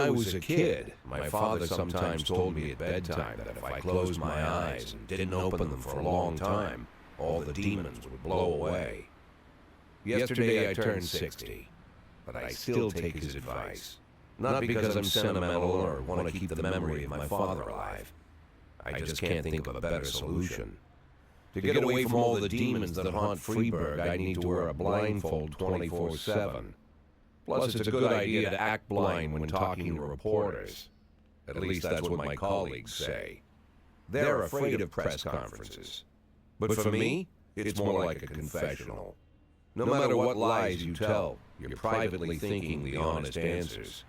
I was a kid, my father sometimes told me at bedtime that if I closed my eyes and didn't open them for a long time, all the demons would blow away. Yesterday I turned 60, but I still take his advice. Not because I'm sentimental or want to keep the memory of my father alive. I just can't think of a better solution. To get away from all the demons that haunt Freeburg, I need to wear a blindfold 24/7. Plus, it's a good idea to act blind when talking to reporters. At least that's what my colleagues say. They're afraid of press conferences. But for me, it's more like a confessional. No matter what lies you tell, you're privately thinking the honest answers.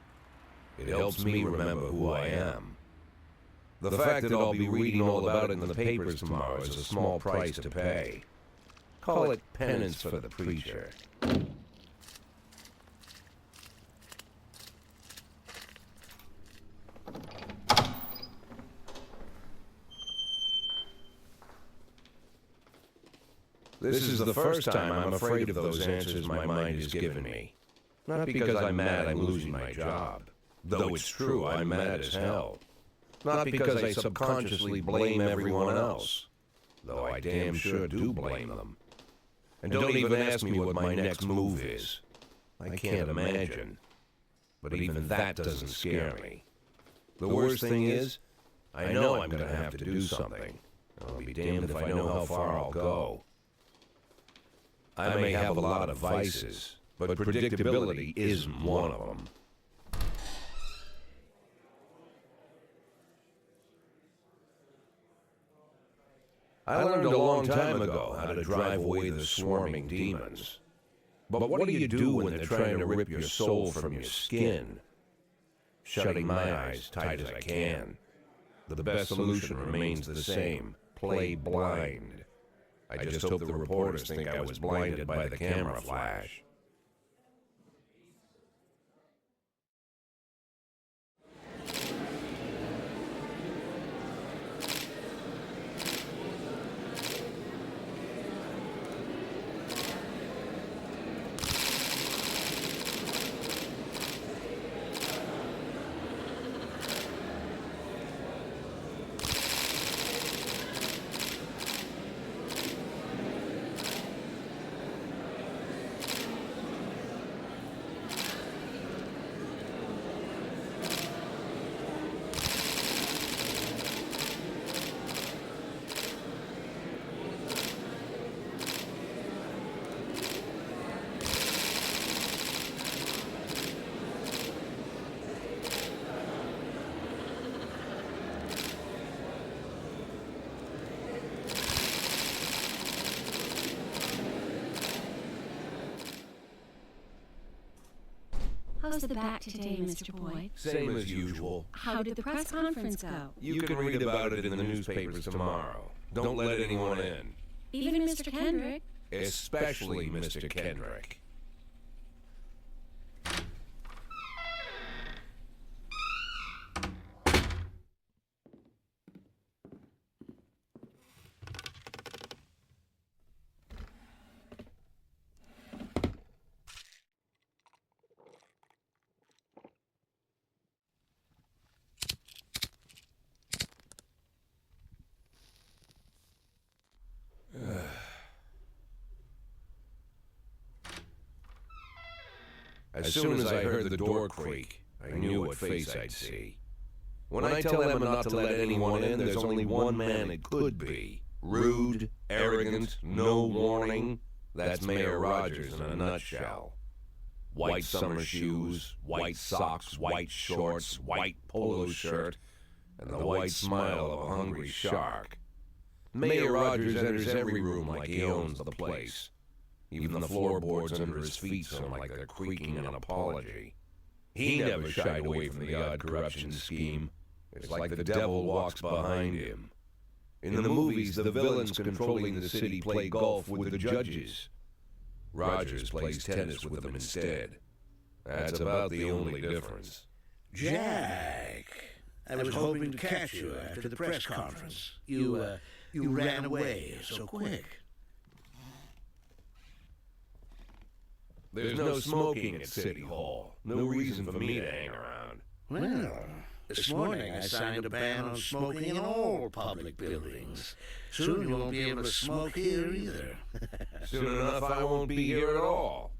It helps me remember who I am. The fact that I'll be reading all about it in the papers tomorrow is a small price to pay. Call it penance for the preacher. This is the first time I'm afraid of those answers my mind has given me. Not because I'm mad I'm losing my job. Though it's true, I'm mad as hell. Not because I subconsciously blame everyone else. Though I damn sure do blame them. And don't even ask me what my next move is. I can't imagine. But even that doesn't scare me. The worst thing is, I know I'm going to have to do something. I'll be damned if I know how far I'll go. I may have a lot of vices, but predictability isn't one of them. I learned a long time ago how to drive away the swarming demons. But what do you do when they're trying to rip your soul from your skin? Shutting my eyes tight as I can. The best solution remains the same: play blind. I just hope the reporters think I was blinded by the camera flash. How's the back today, Mr. Boyd? Same as usual. How did the press conference go? You can read about it in the newspapers tomorrow. Don't let anyone in. Even Mr. Kendrick? Especially Mr. Kendrick. As soon as I heard the door creak, I knew what face I'd see. When I tell Emma not to let anyone in, there's only one man it could be. Rude, arrogant, no warning. That's Mayor Rogers in a nutshell. White summer shoes, white socks, white shorts, white polo shirt, and the white smile of a hungry shark. Mayor Rogers enters every room like he owns the place. Even the floorboards under his feet sound like they're creaking an apology. He never shied away from the odd corruption scheme. It's like the devil walks behind him. In the movies, the villains controlling the city play golf with the judges. Rogers plays tennis with them instead. That's about the only difference. Jack, I was hoping to catch you after the press conference. You ran away so quick. There's no smoking at City Hall. No reason for me to hang around. Well, this morning I signed a ban on smoking in all public buildings. Soon you won't be able to smoke here either. Soon enough, I won't be here at all.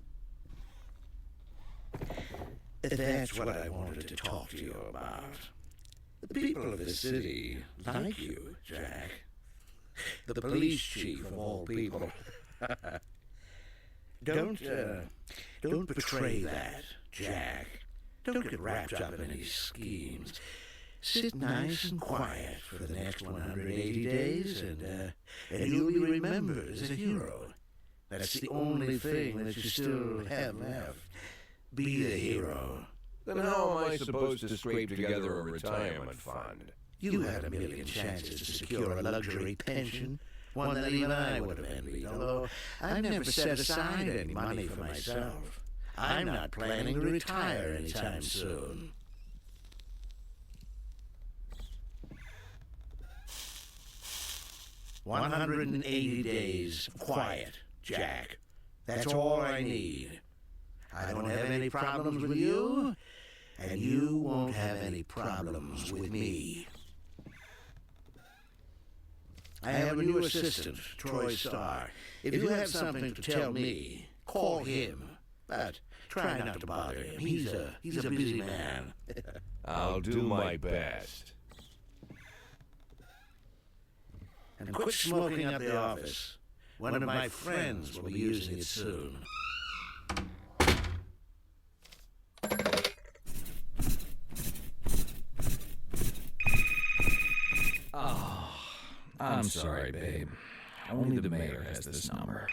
That's what I wanted to talk to you about. The people of the city like you, Jack. The police chief of all people. Don't betray that, Jack. Don't get wrapped up in any schemes. Sit nice and quiet for the next 180 days, and you'll be remembered as a hero. That's the only thing that you still have left. Be a hero. Then how am I supposed to scrape together a retirement fund? You had a million chances to secure a luxury pension, one that even I would have envied, although I've never set aside any money for myself. I'm not planning to retire anytime soon. "180 days of quiet, Jack. That's all I need. I don't have any problems with you, and you won't have any problems with me. I have a new assistant, Troy Starr. If you have something to tell me, call him. But try not to bother him. He's a busy man." I'll do my best. "And quit smoking up the office. One of my friends will be using it soon." I'm sorry, babe. Only the mayor has this number.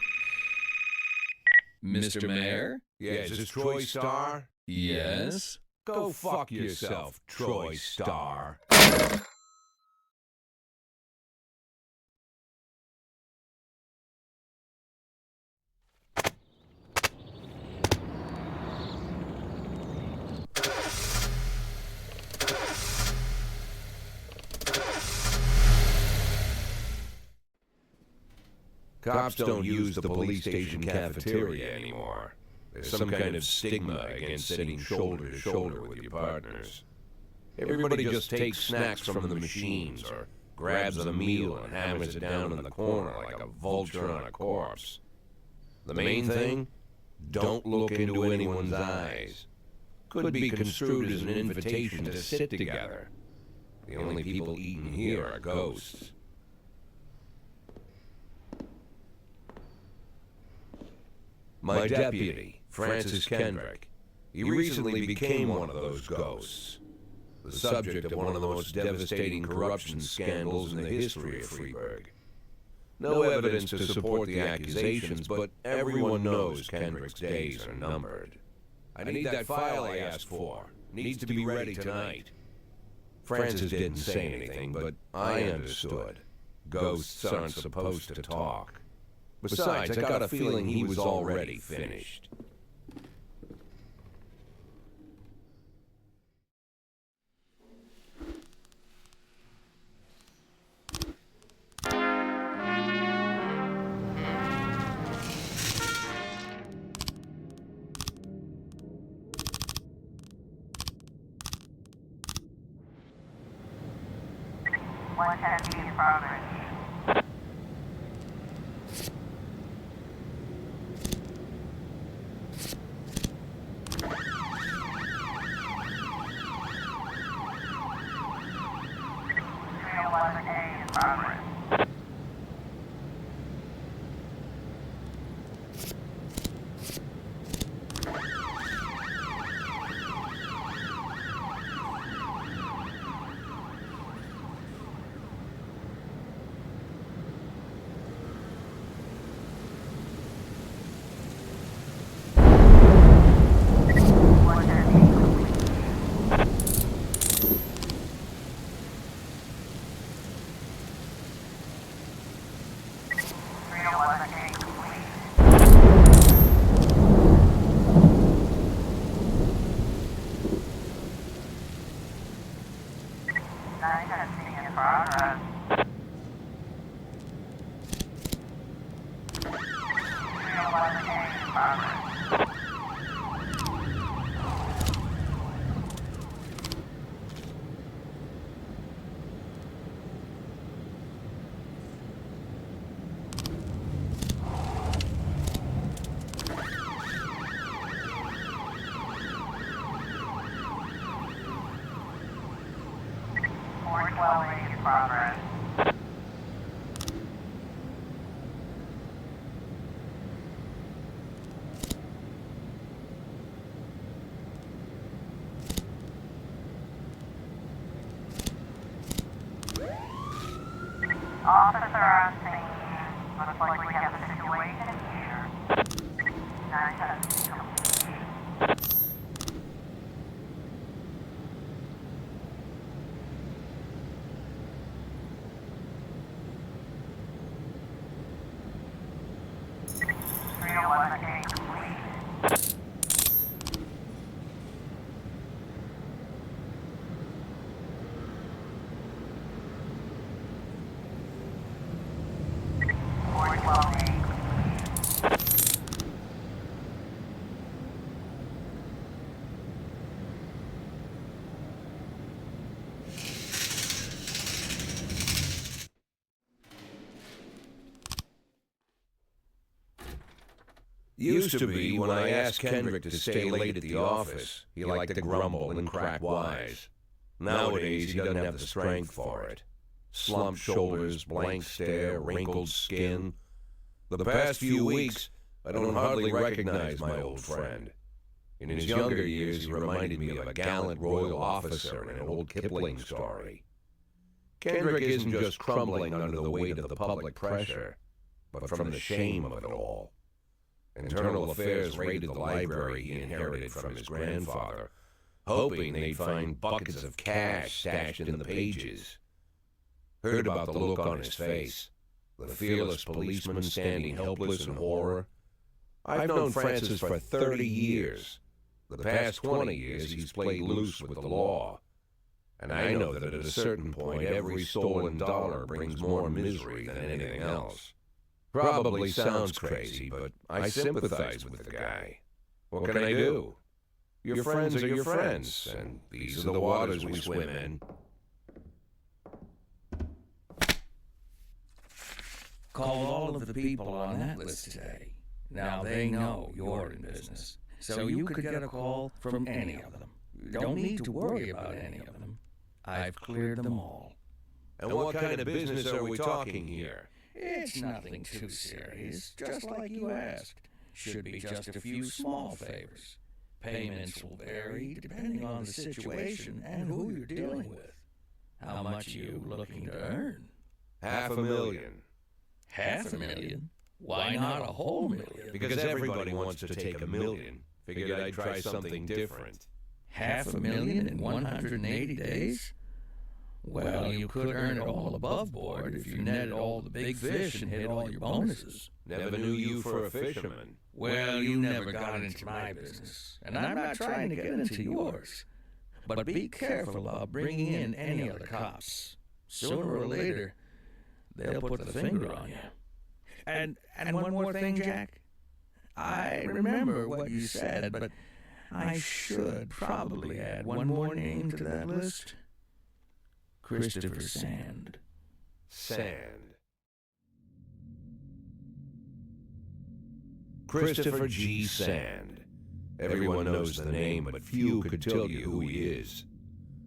Mr. Mayor? Yeah, is this Troy Starr? Yes? Go fuck yourself, Troy Starr. Cops don't use the police station cafeteria anymore. There's some kind of stigma against sitting shoulder to shoulder with your partners. Everybody just takes snacks from the machines or grabs the meal and hammers it down in the corner like a vulture on a corpse. The main thing? Don't look into anyone's eyes. Could be construed as an invitation to sit together. The only people eating here are ghosts. My deputy, Francis Kendrick, he recently became one of those ghosts. The subject of one of the most devastating corruption scandals in the history of Freeburg. No evidence to support the accusations, but everyone knows Kendrick's days are numbered. I need that file I asked for. Needs to be ready tonight. Francis didn't say anything, but I understood. Ghosts aren't supposed to talk. Besides, I got a feeling he was already finished. What has been in progress? Northwest. Officer on scene. Looks like we have a situation here. 9-10 complete. Used to be, when I asked Kendrick to stay late at the office, he liked to grumble and crack wise. Nowadays, he doesn't have the strength for it. Slumped shoulders, blank stare, wrinkled skin. The past few weeks, I don't hardly recognize my old friend. In his younger years, he reminded me of a gallant royal officer in an old Kipling story. Kendrick isn't just crumbling under the weight of the public pressure, but from the shame of it all. Internal Affairs raided the library he inherited from his grandfather, hoping they'd find buckets of cash stashed in the pages. Heard about the look on his face, the fearless policeman standing helpless in horror. I've known Francis for 30 years. The past 20 years he's played loose with the law. And I know that at a certain point every stolen dollar brings more misery than anything else. Probably sounds crazy, but I sympathize with the guy. What can I do? Your friends are your friends, and these are the waters we swim in. Called all of the people on that list today. Now they know you're in business, so you could get a call from any of them. You don't need to worry about any of them. I've cleared them all. And what kind of business are we talking here? It's nothing too serious, just like you asked. Should be just a few small favors. Payments will vary depending on the situation and who you're dealing with. How much are you looking to earn? $500,000. $500,000? Why not a whole million? Because everybody wants to take $1 million. Figured I'd try something different. $500,000 in 180 days? Well, you could earn it all above board if you netted all the big fish and hit all your bonuses. Never knew you for a fisherman. Well, you never got into my business, and I'm not trying to get into yours. But be careful about bringing in any other cops. Sooner or later, they'll put the finger on you. And one more thing, Jack. I remember what you said, but I should probably add one more name to that list. Christopher Sand. Sand. Christopher G. Sand. Everyone knows the name, but few could tell you who he is.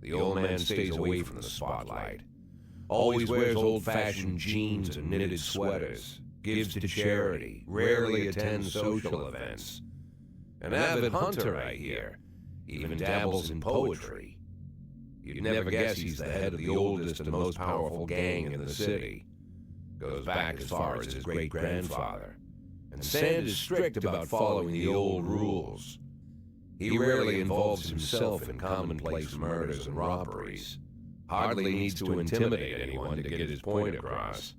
The old man stays away from the spotlight. Always wears old-fashioned jeans and knitted sweaters. Gives to charity. Rarely attends social events. An avid hunter, I hear. Even dabbles in poetry. You'd never guess he's the head of the oldest and most powerful gang in the city. Goes back as far as his great-grandfather. And Sand is strict about following the old rules. He rarely involves himself in commonplace murders and robberies. Hardly needs to intimidate anyone to get his point across.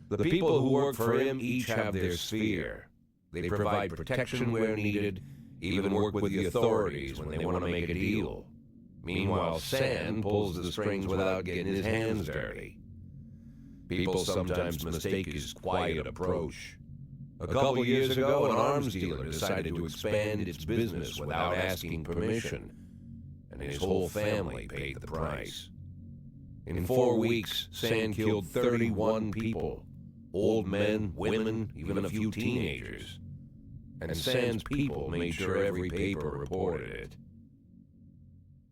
The people who work for him each have their sphere. They provide protection where needed, even work with the authorities when they want to make a deal. Meanwhile, Sand pulls the strings without getting his hands dirty. People sometimes mistake his quiet approach. A couple years ago, an arms dealer decided to expand its business without asking permission, and his whole family paid the price. In 4 weeks, Sand killed 31 people, old men, women, even a few teenagers. And Sand's people made sure every paper reported it.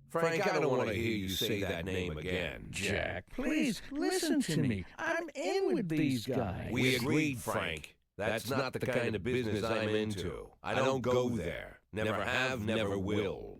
Frank, I don't want to hear you say that name again. Jack, please listen to me. I'm in with these guys. We agreed, Frank. That's not the kind of business I'm into. I don't go there. Never have, never will.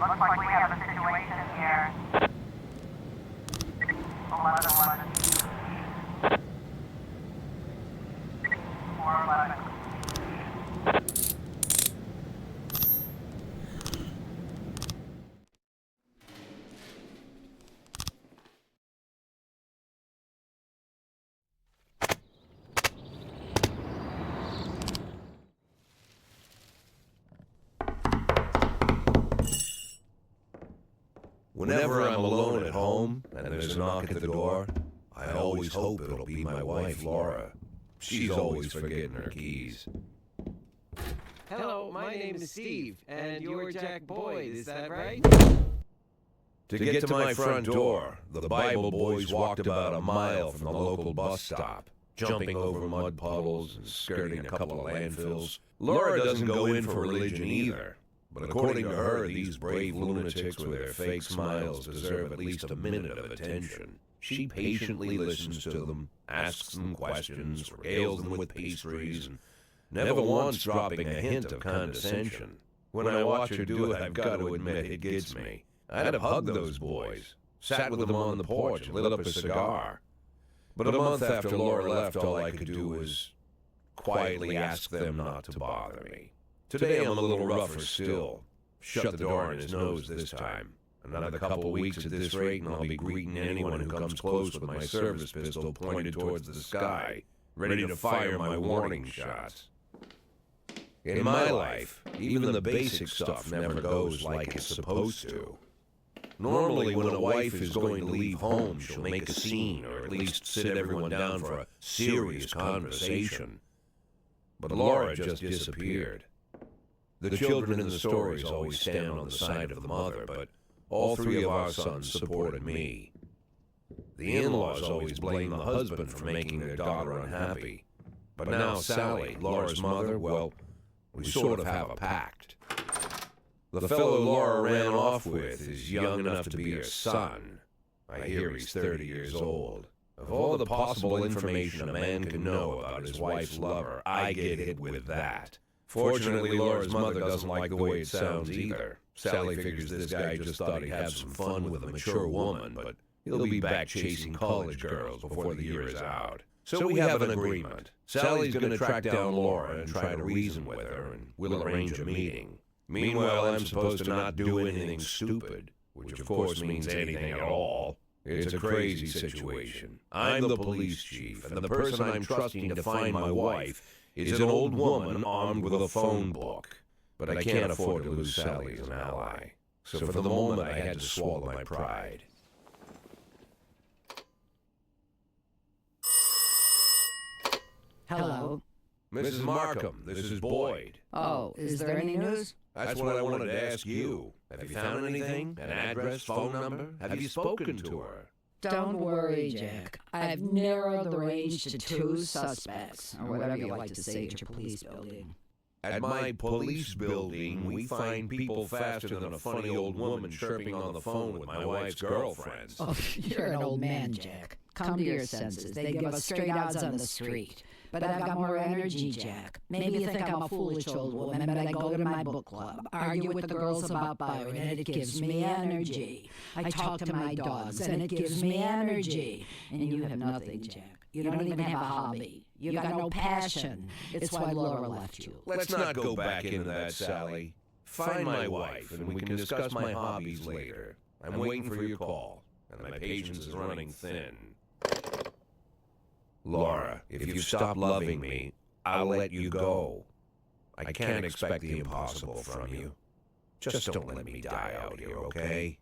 Looks like we have a situation here. 1111. 411. Whenever I'm alone at home and there's a knock at the door, I always hope it'll be my wife, Laura. She's always forgetting her keys. Hello, my name is Steve, and you're Jack Boyd, is that right? To get to my front door, the Bible boys walked about a mile from the local bus stop, jumping over mud puddles and skirting a couple of landfills. Laura doesn't go in for religion either. But according to her, these brave lunatics with their fake smiles deserve at least a minute of attention. She patiently listens to them, asks them questions, regales them with pastries, and never once dropping a hint of condescension. When I watch her do it, I've got to admit it gets me. I'd have hugged those boys, sat with them on the porch, and lit up a cigar. But a month after Laura left, all I could do was quietly ask them not to bother me. Today I'm a little rougher still. Shut the door in his nose this time. Another couple weeks at this rate and I'll be greeting anyone who comes close with my service pistol pointed towards the sky, ready to fire my warning shots. In my life, even the basic stuff never goes like it's supposed to. Normally when a wife is going to leave home, she'll make a scene or at least sit everyone down for a serious conversation. But Laura just disappeared. The children in the stories always stand on the side of the mother, but all three of our sons supported me. The in-laws always blame the husband for making their daughter unhappy. But now Sally, Laura's mother, well, we sort of have a pact. The fellow Laura ran off with is young enough to be her son. I hear he's 30 years old. Of all the possible information a man can know about his wife's lover, I get hit with that. Fortunately, Laura's mother doesn't like the way it sounds either. Sally figures this guy just thought he'd have some fun with a mature woman, but he'll be back chasing college girls before the year is out. So we have an agreement. Sally's going to track down Laura and try to reason with her, and we'll arrange a meeting. Meanwhile, I'm supposed to not do anything stupid, which of course means anything at all. It's a crazy situation. I'm the police chief, and the person I'm trusting to find my wife is an old woman armed with a phone book. But I can't afford to lose Sally as an ally. So for the moment, I had to swallow my pride. Hello. Mrs. Markham, this is Boyd. Oh, is there any news? That's what I wanted to ask you. Have you found anything? An address, phone number? Have you spoken to her? Don't worry, Jack. I've narrowed the range to 2 suspects, or whatever you like to say at your police building. At my police building, we find people faster than a funny old woman chirping on the phone with my wife's girlfriends. Oh, you're an old man, Jack. Come to your senses. They give us straight odds on the street. But I've got more energy, Jack. Maybe you think I'm a foolish old woman, but I go to my book club, argue with the girls about Byron, and it gives me energy. I talk to my dogs, and it gives me energy. And you have nothing, Jack. You don't even have a hobby. You got no passion. It's why Laura left you. Let's not go back into that, Sally. Find my wife, and we can discuss my hobbies later. I'm waiting for your call, and my patience is running thin. Laura, if you stop loving me, I'll let you go. I can't expect the impossible from you. Just don't let me die out here, okay?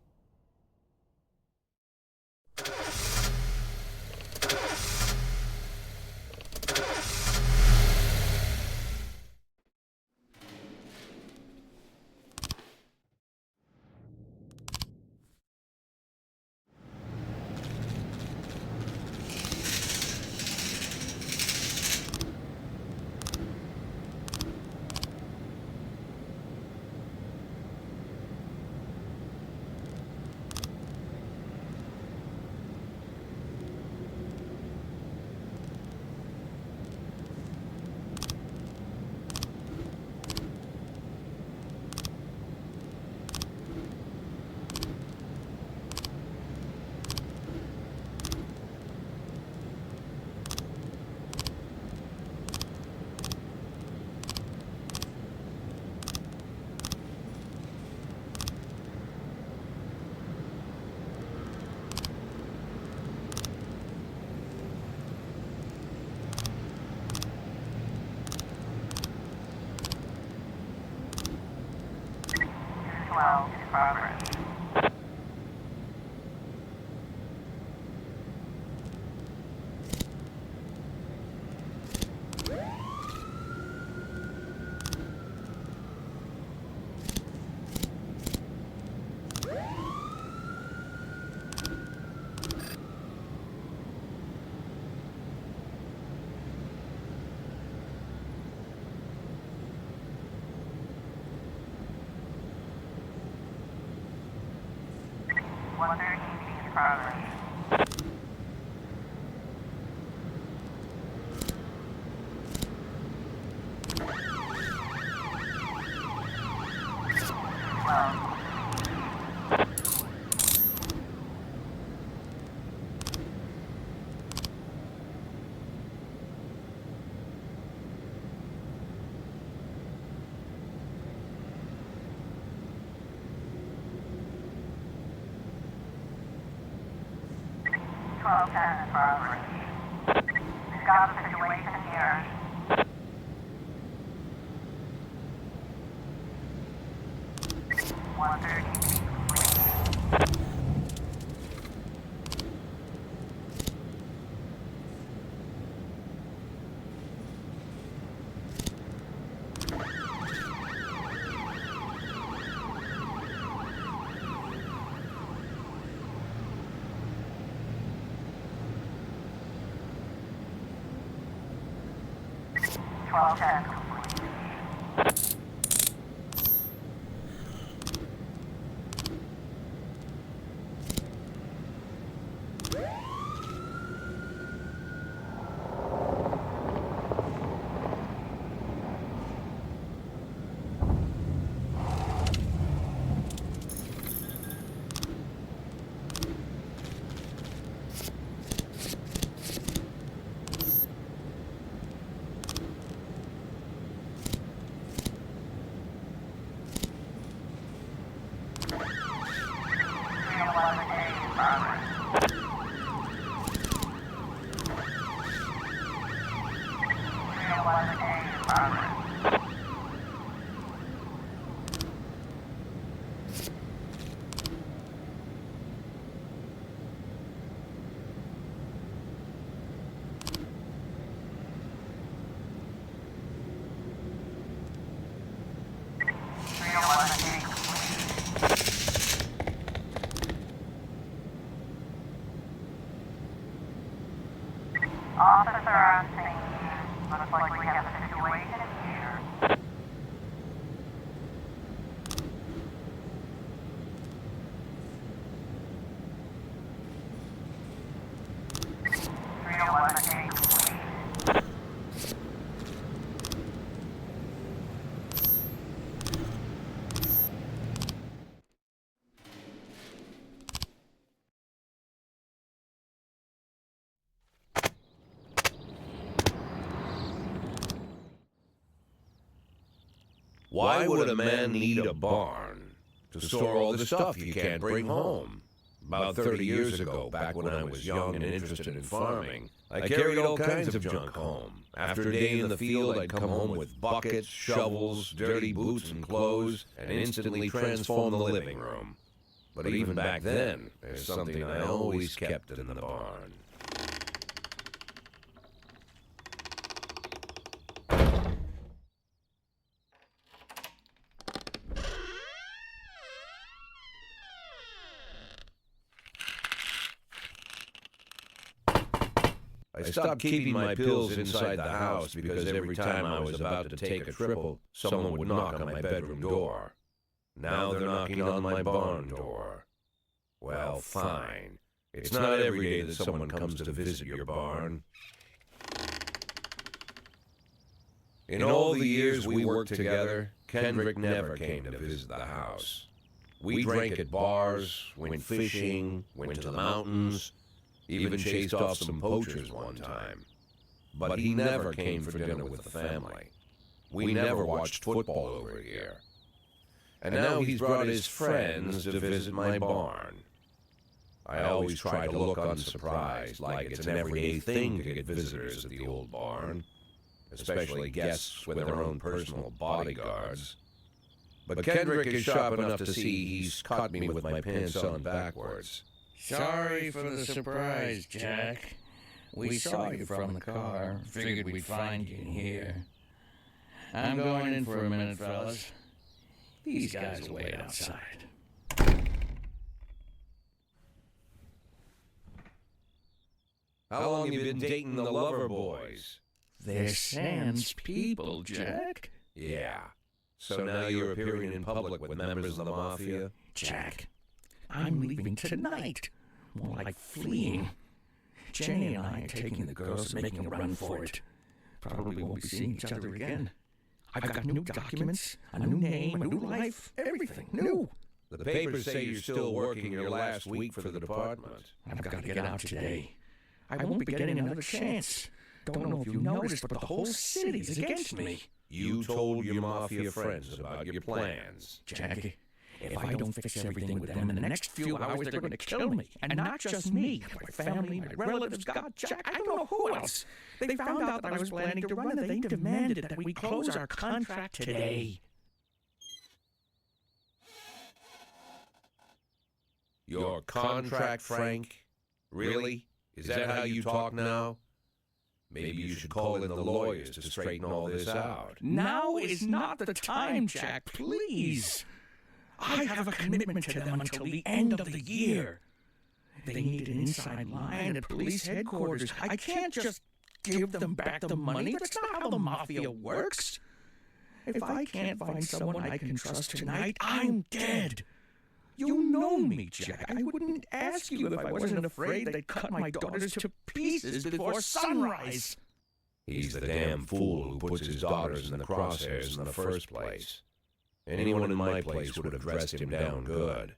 113 feet progress. Well, 1210 progress. We've got a situation here. One thirty. Twelve ten complete. Officer on scene. Looks like we have a situation here. Why would a man need a barn to store all the stuff you can't bring home? About 30 years ago, back when I was young and interested in farming, I carried all kinds of junk home. After a day in the field, I'd come home with buckets, shovels, dirty boots and clothes, and instantly transform the living room. But even back then, there's something I always kept in the barn. I stopped keeping my pills inside the house because every time I was about to take a triple, someone would knock on my bedroom door. Now they're knocking on my barn door. Well, fine. It's not every day that someone comes to visit your barn. In all the years we worked together, Kendrick never came to visit the house. We drank at bars, went fishing, went to the mountains, even chased off some poachers one time. But he never came for dinner with the family. We never watched football over here. And now he's brought his friends to visit my barn. I always try to look unsurprised, like it's an everyday thing to get visitors at the old barn, especially guests with their own personal bodyguards. But Kendrick is sharp enough to see he's caught me with my pants on backwards. Sorry for the surprise, Jack. We saw you from the car. Figured we'd find you in here. I'm going in for a minute, fellas. These guys will wait outside. How long have you been dating the lover boys? They're Sans people, Jack. Yeah. So now you're appearing in public with members of the mafia? Jack, I'm leaving tonight. More like fleeing. Jenny and I are taking the girls and making a run for it. Probably won't be seeing each other again. I've got new documents, a new name, a new life, everything new. The papers say you're still working your last week for the department. I've got to get out today. I won't be getting another chance. Don't know if you noticed, but the whole city's against me. You told your mafia friends about your plans. Jackie, if I don't fix everything with them in the next few hours, they're going to kill me. And not just me. My family, my relatives, God, Jack, I don't know who else. They found out that I was planning to run and they demanded that we close our contract today. Your contract, Frank? Really? Is that how you talk now? Maybe you should call in the lawyers to straighten all this out. Now is not the time, Jack, please. I have a commitment to them until the end of the year. They need an inside line at police headquarters. I can't just give them back the money. That's not how the mafia works. If I can't find someone I can trust tonight, I'm dead. You know me, Jack. I wouldn't ask you if I wasn't afraid they'd cut my daughters to pieces before sunrise. He's the damn fool who puts his daughters in the crosshairs in the first place. Anyone in my place would have dressed him down good.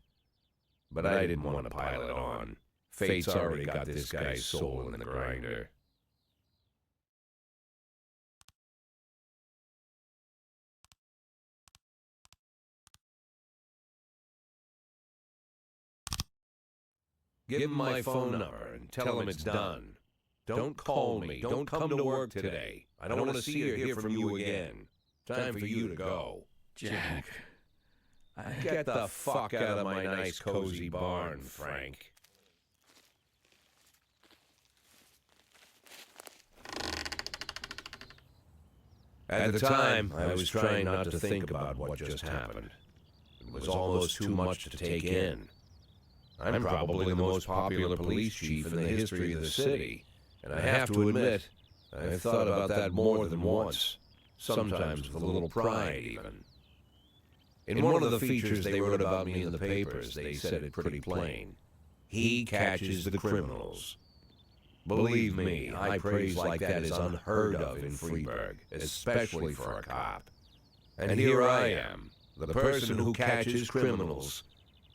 But I didn't want to pile it on. Fate's already got this guy's soul in the grinder. Give him my phone number and tell him it's done. Don't call me. Don't come to work today. I don't want to see or hear from you again. Time for you to go. Jack, Get the fuck out of my nice cozy barn, Frank. At the time, I was trying not to think about what just happened. It was almost too much to take in. I'm probably the most popular police chief in the history of the city, and I have to admit, I've thought about that more than once, sometimes with a little pride even. In one of the features they wrote about me in the papers, they said it pretty plain. He catches the criminals. Believe me, high praise like that is unheard of in Freeburg, especially for a cop. And here I am, the person who catches criminals.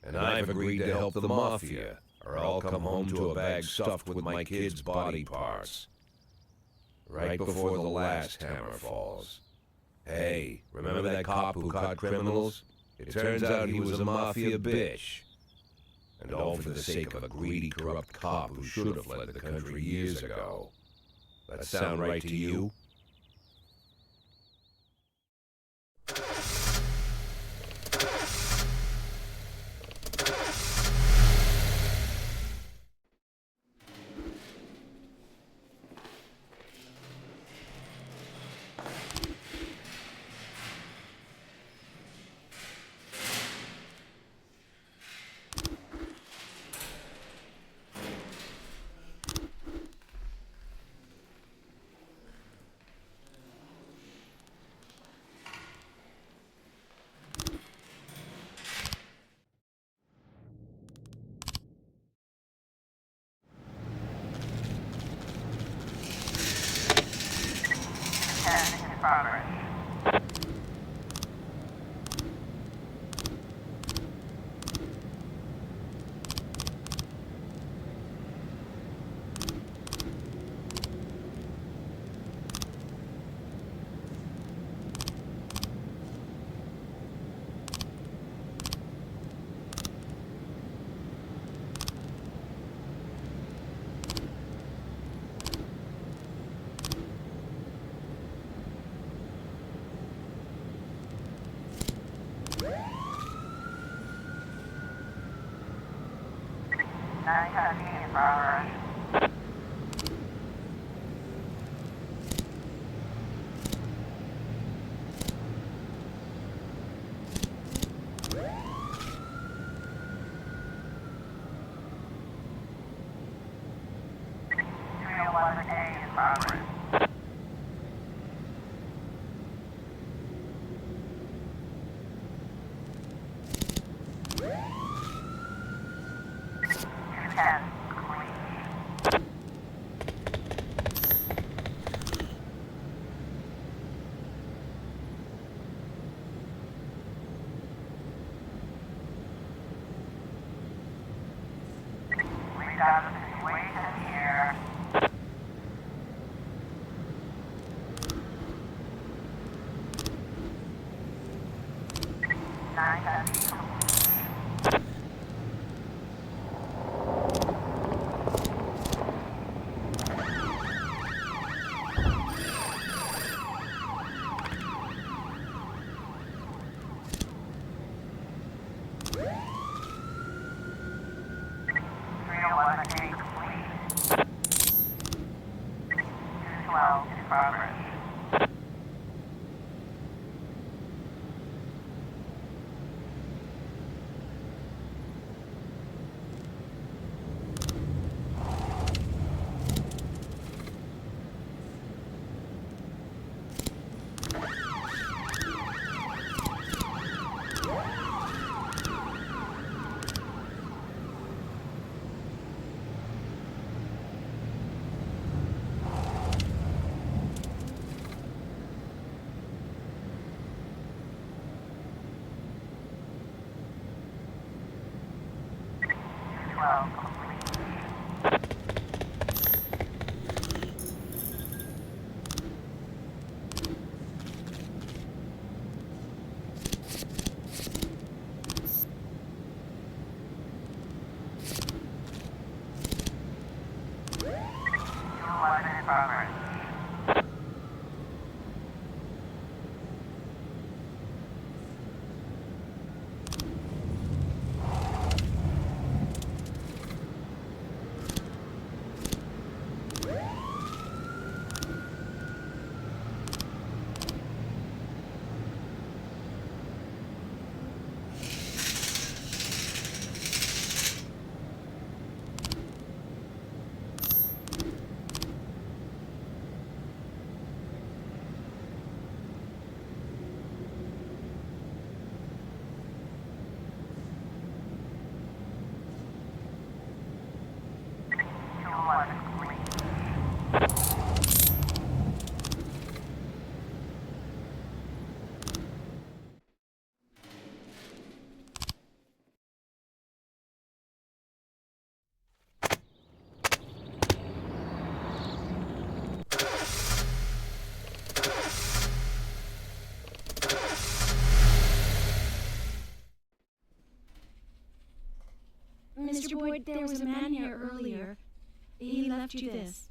And I've agreed to help the mafia, or I'll come home to a bag stuffed with my kids' body parts. Right before the last hammer falls. Hey, remember that cop who caught criminals? It turns out he was a mafia bitch. And all for the sake of a greedy, corrupt cop who should have fled the country years ago. That sound right to you? Testing in progress. Testing in progress. A in progress. has been completed. Complete. 212 in progress. Mr. Boyd, there was a man here earlier. He left you this.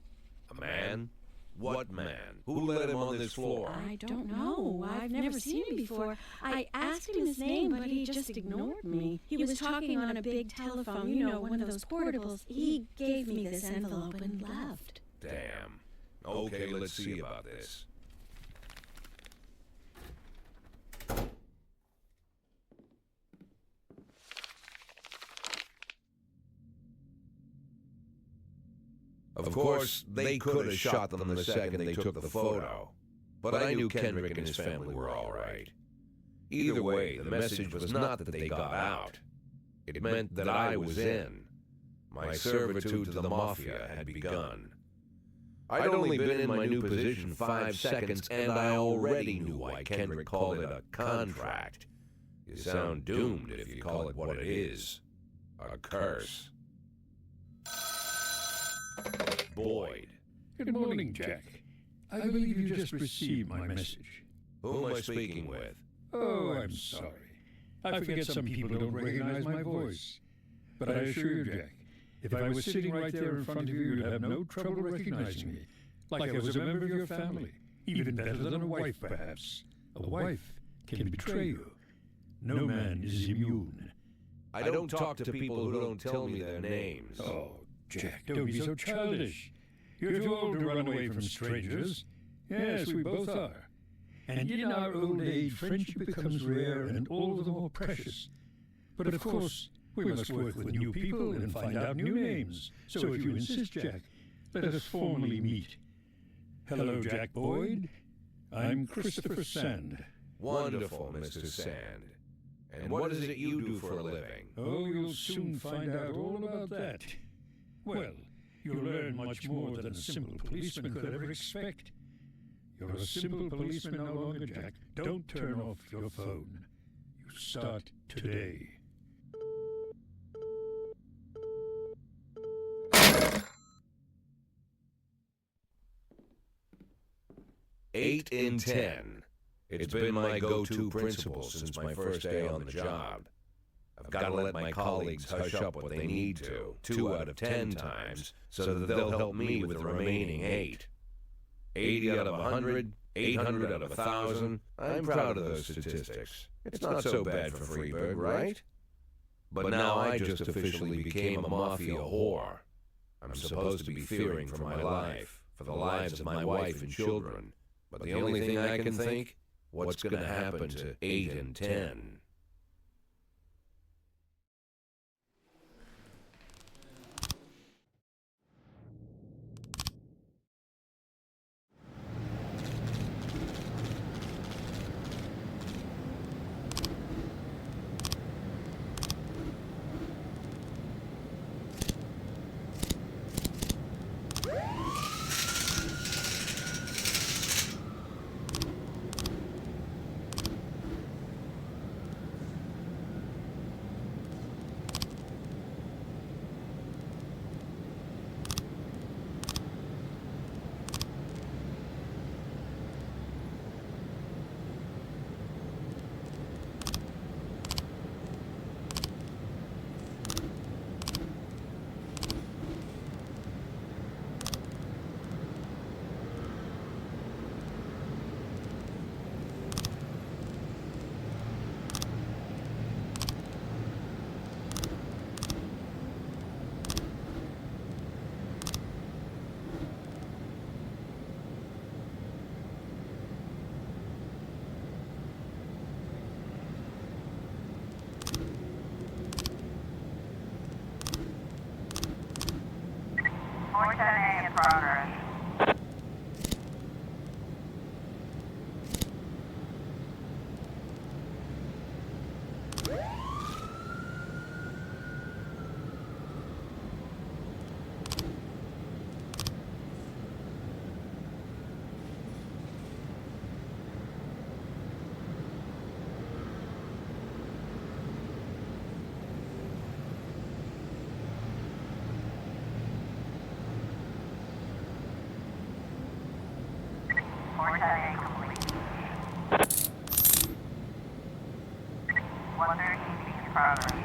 A man? What man? Who let him on this floor? I don't know. I've never seen him before. I asked him his name, but he just ignored me. He was talking on a big telephone, you know, one of those portables. He gave me this envelope and left. Damn. Okay, let's see about this. Of course, they could have shot them the second they took the photo. But I knew Kendrick and his family were all right. Either way, the message was not that they got out. It meant that I was in. My servitude to the Mafia had begun. I'd only been in my new position 5 seconds, and I already knew why Kendrick called it a contract. You sound doomed if you call it what it is. A curse. Boyd. Good morning, Jack. I believe you just received my message. Who am I speaking with? Oh, I'm sorry. I forget some people don't recognize my voice. But I assure you, Jack, if I was sitting right there in front of you, you'd have no trouble recognizing me. Like I was a member of your family. Even better than a wife, perhaps. A wife can betray you. No man is immune. I don't talk to people who don't tell me their names. Oh, Jack, don't be so childish. You're too old to run away from strangers. Yes, we both are. And in our old age, friendship becomes rare and all the more precious. But of course, we must work with new people and find out new names. So if you insist, Jack, let us formally meet. Hello, Jack Boyd. I'm Christopher Sand. Wonderful, Mr. Sand. And what is it you do for a living? Oh, you'll soon find out all about that. Well, you'll learn much more than a simple policeman could ever expect. You're a simple policeman no longer, Jack. Don't turn off your phone. You start today. Eight in 10. It's been my go-to principle since my first day on the job. I've got to let my colleagues hush up what they need to, 2 out of 10 times, so that they'll help me with the remaining 8. 80 out of 100, 800 out of 1,000. I'm proud of those statistics. It's not so bad for Freeburg, right? But now I just officially became a mafia whore. I'm supposed to be fearing for my life, for the lives of my wife and children. But the only thing I can think, what's going to happen to 8 and 10? In progress. Forte complete. 130 feet in progress.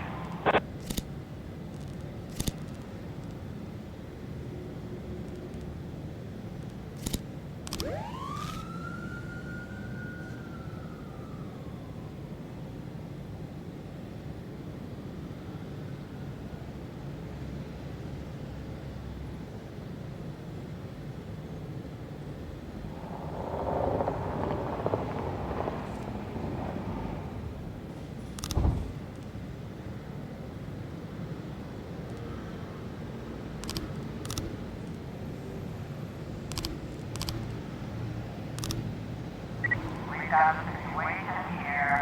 We got the situation here.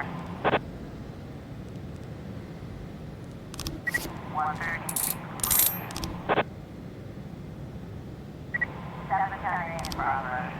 130 feet complete. 710 in progress.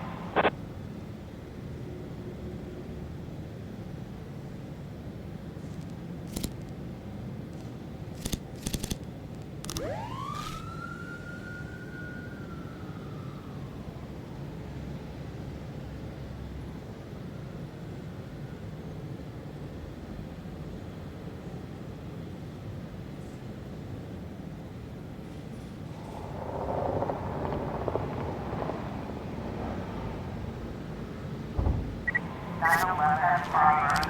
Progress.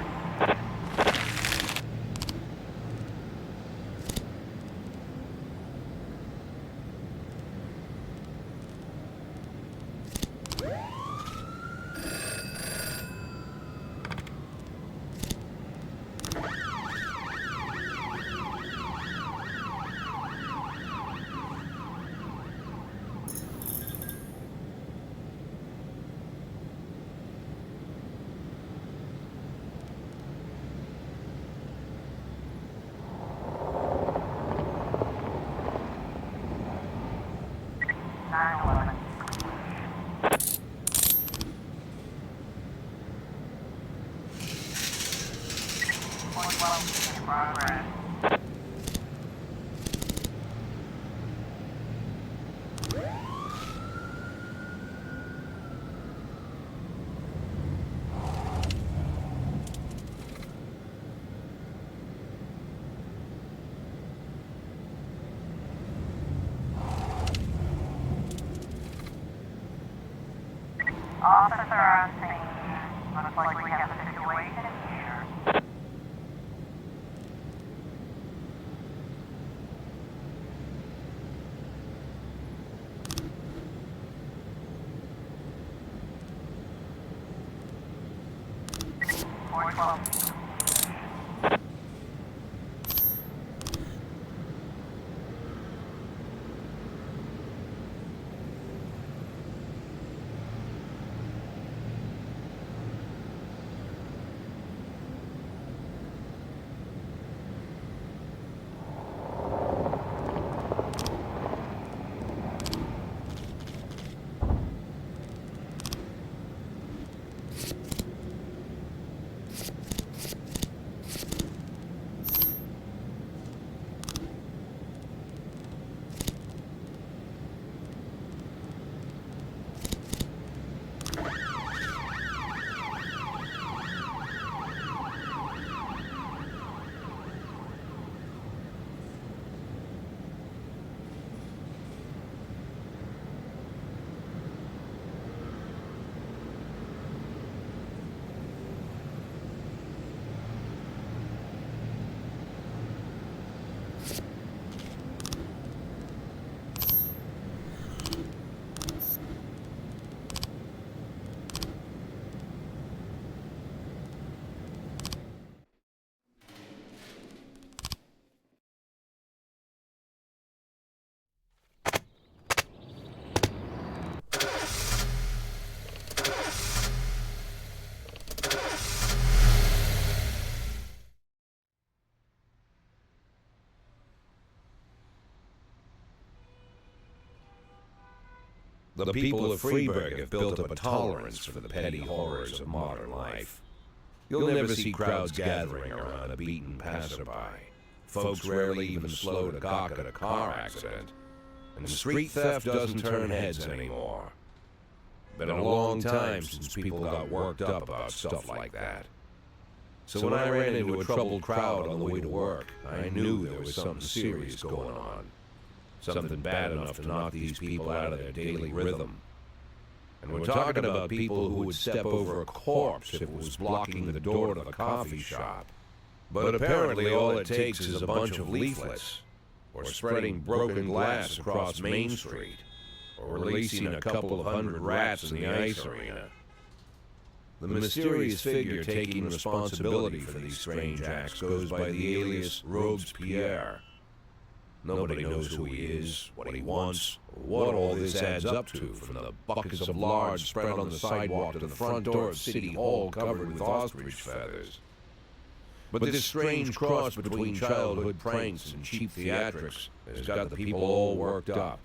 Officers are on scene. Looks like we have a situation here. Four 12. The people of Freeburg have built up a tolerance for the petty horrors of modern life. You'll never see crowds gathering around a beaten passerby. Folks rarely even slow to gawk at a car accident. And street theft doesn't turn heads anymore. Been a long time since people got worked up about stuff like that. So when I ran into a troubled crowd on the way to work, I knew there was something serious going on. Something bad enough to knock these people out of their daily rhythm. And we're talking about people who would step over a corpse if it was blocking the door to the coffee shop. But apparently all it takes is a bunch of leaflets, or spreading broken glass across Main Street, or releasing a couple of hundred rats in the ice arena. The mysterious figure taking responsibility for these strange acts goes by the alias Robespierre. Nobody knows who he is, what he wants, or what all this adds up to, from the buckets of lard spread on the sidewalk to the front door of City Hall covered with ostrich feathers. But this strange cross between childhood pranks and cheap theatrics has got the people all worked up.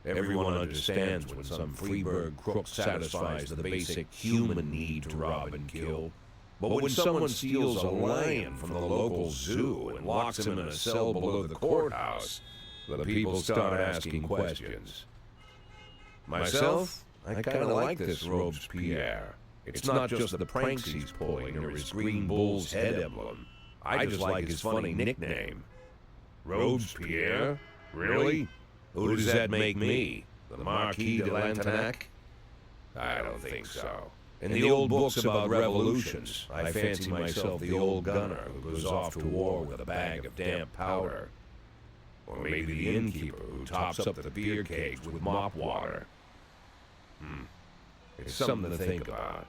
Everyone understands when some Freeburg crook satisfies the basic human need to rob and kill. But when someone steals a lion from the local zoo and locks him in a cell below the courthouse, the people start asking questions. Myself, I kind of like this Robespierre. It's not just the pranks he's pulling or his green bull's head emblem. I just like his funny nickname. Robespierre? Really? Who does that make me? The Marquis de Lantenac? I don't think so. In the old books about revolutions, I fancy myself the old gunner who goes off to war with a bag of damp powder. Or maybe the innkeeper who tops up the beer kegs with mop water. It's something to think about.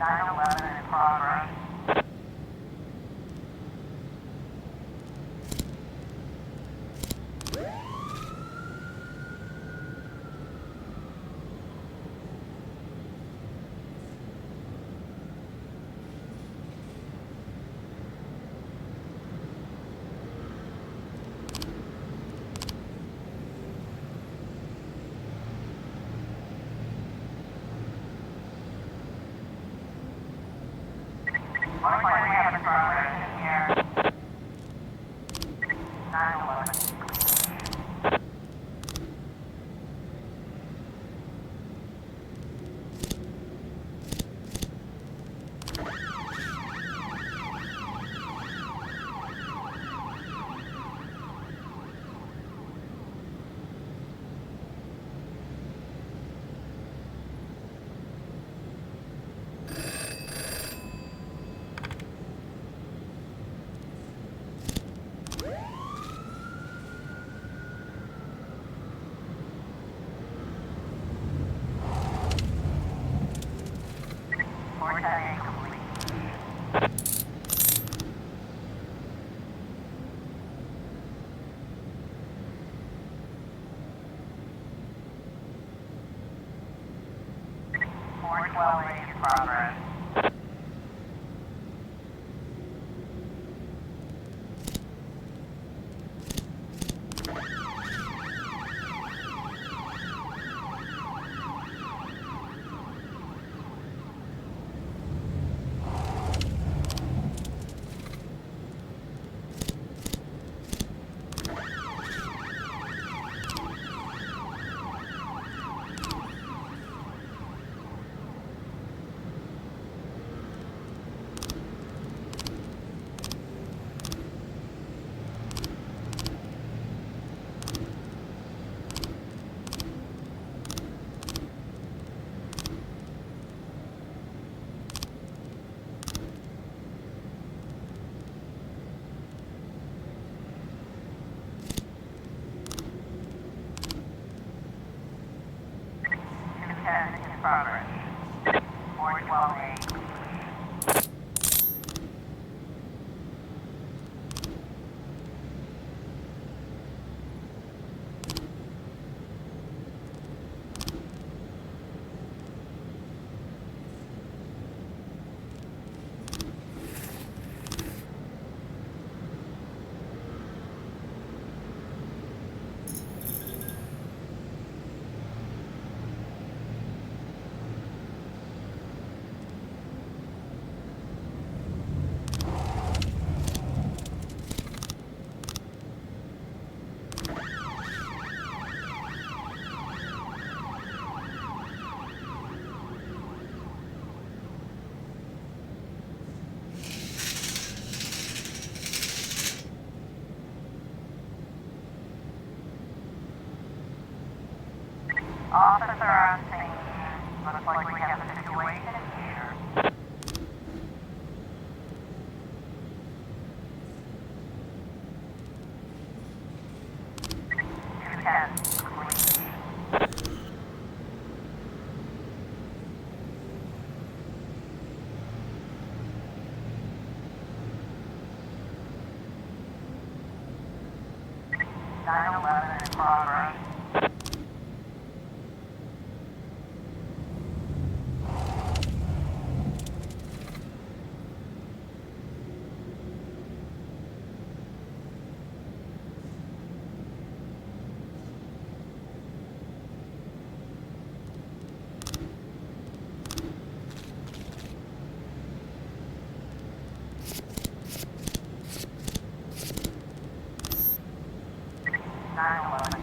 9/11 in progress. Looks like we have a progress in here. 9/11. Vortex complete. Four 12 in progress. In progress. 412A. Officer on scene. Looks like we have a situation here. 210, complete. (9/11) in progress. (9/11).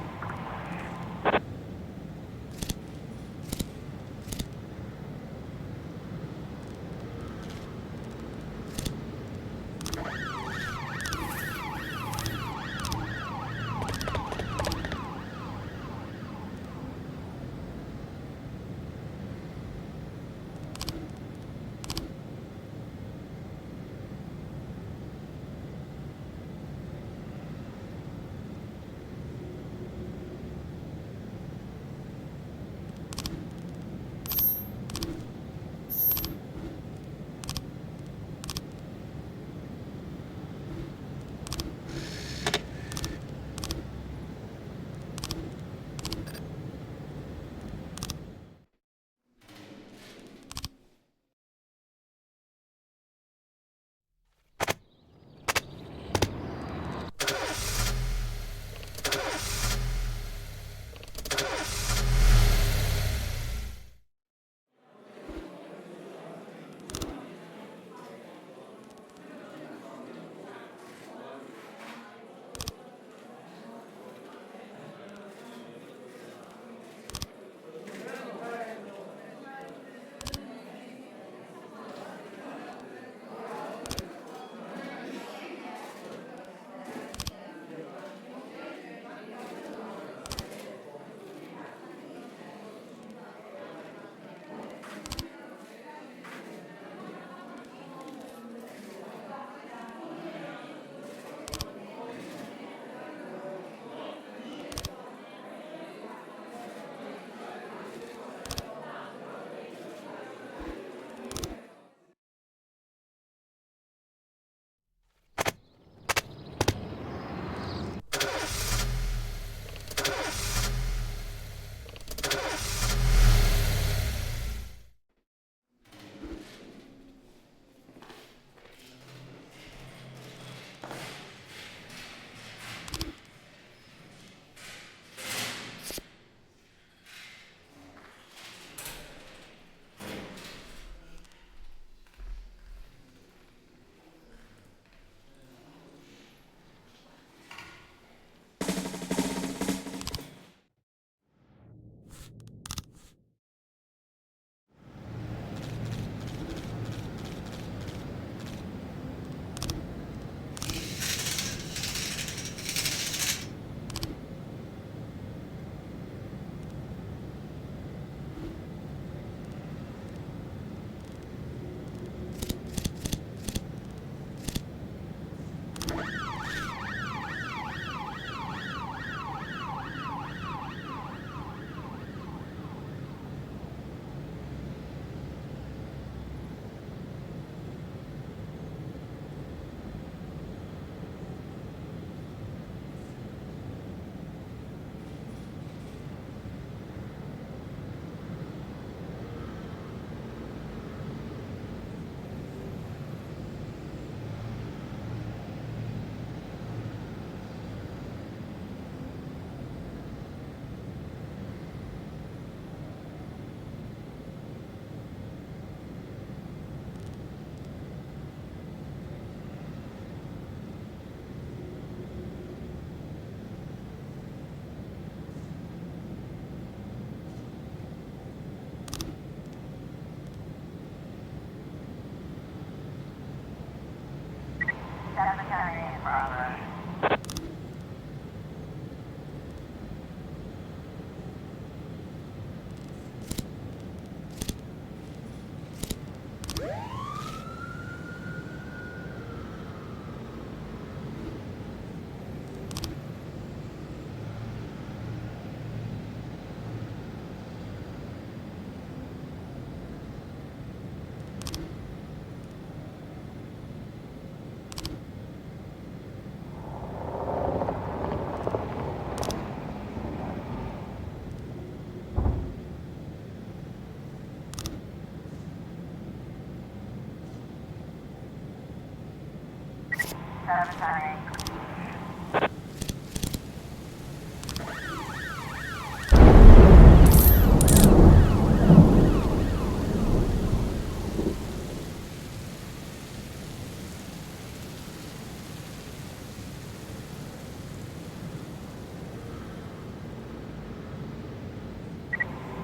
710.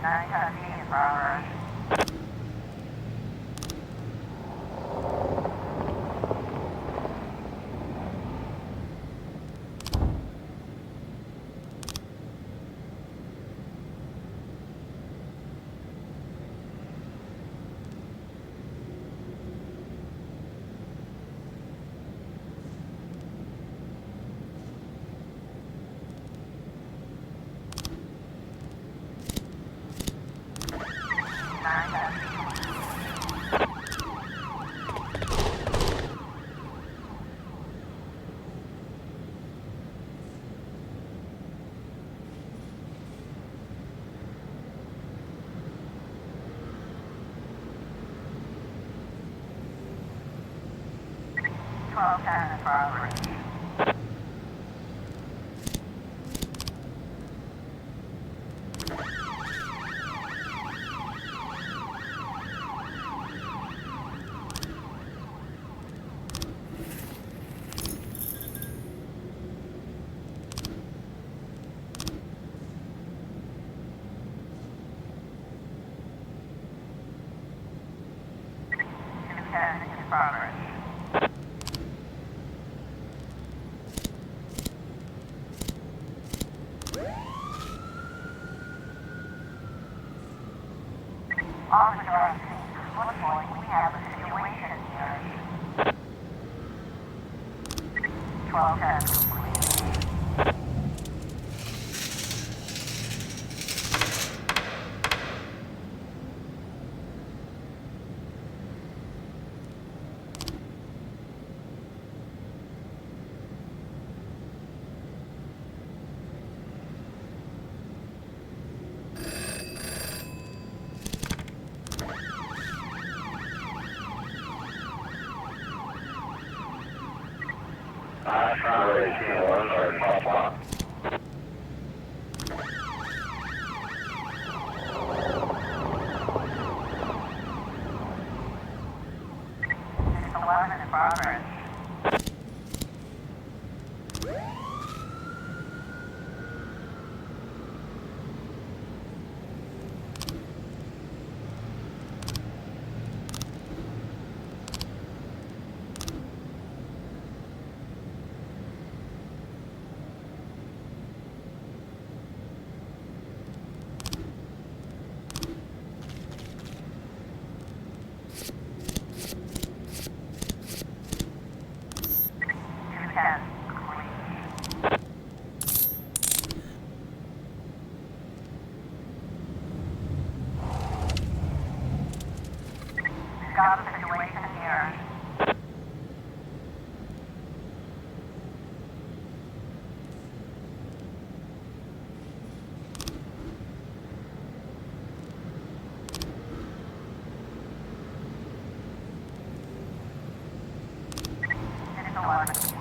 Nine in progress. Twelve ten in progress. Two ten in progress. Officer on scene. Looks like we have a situation here. 1210. It's 11 in progress. Got a situation here. It's 11.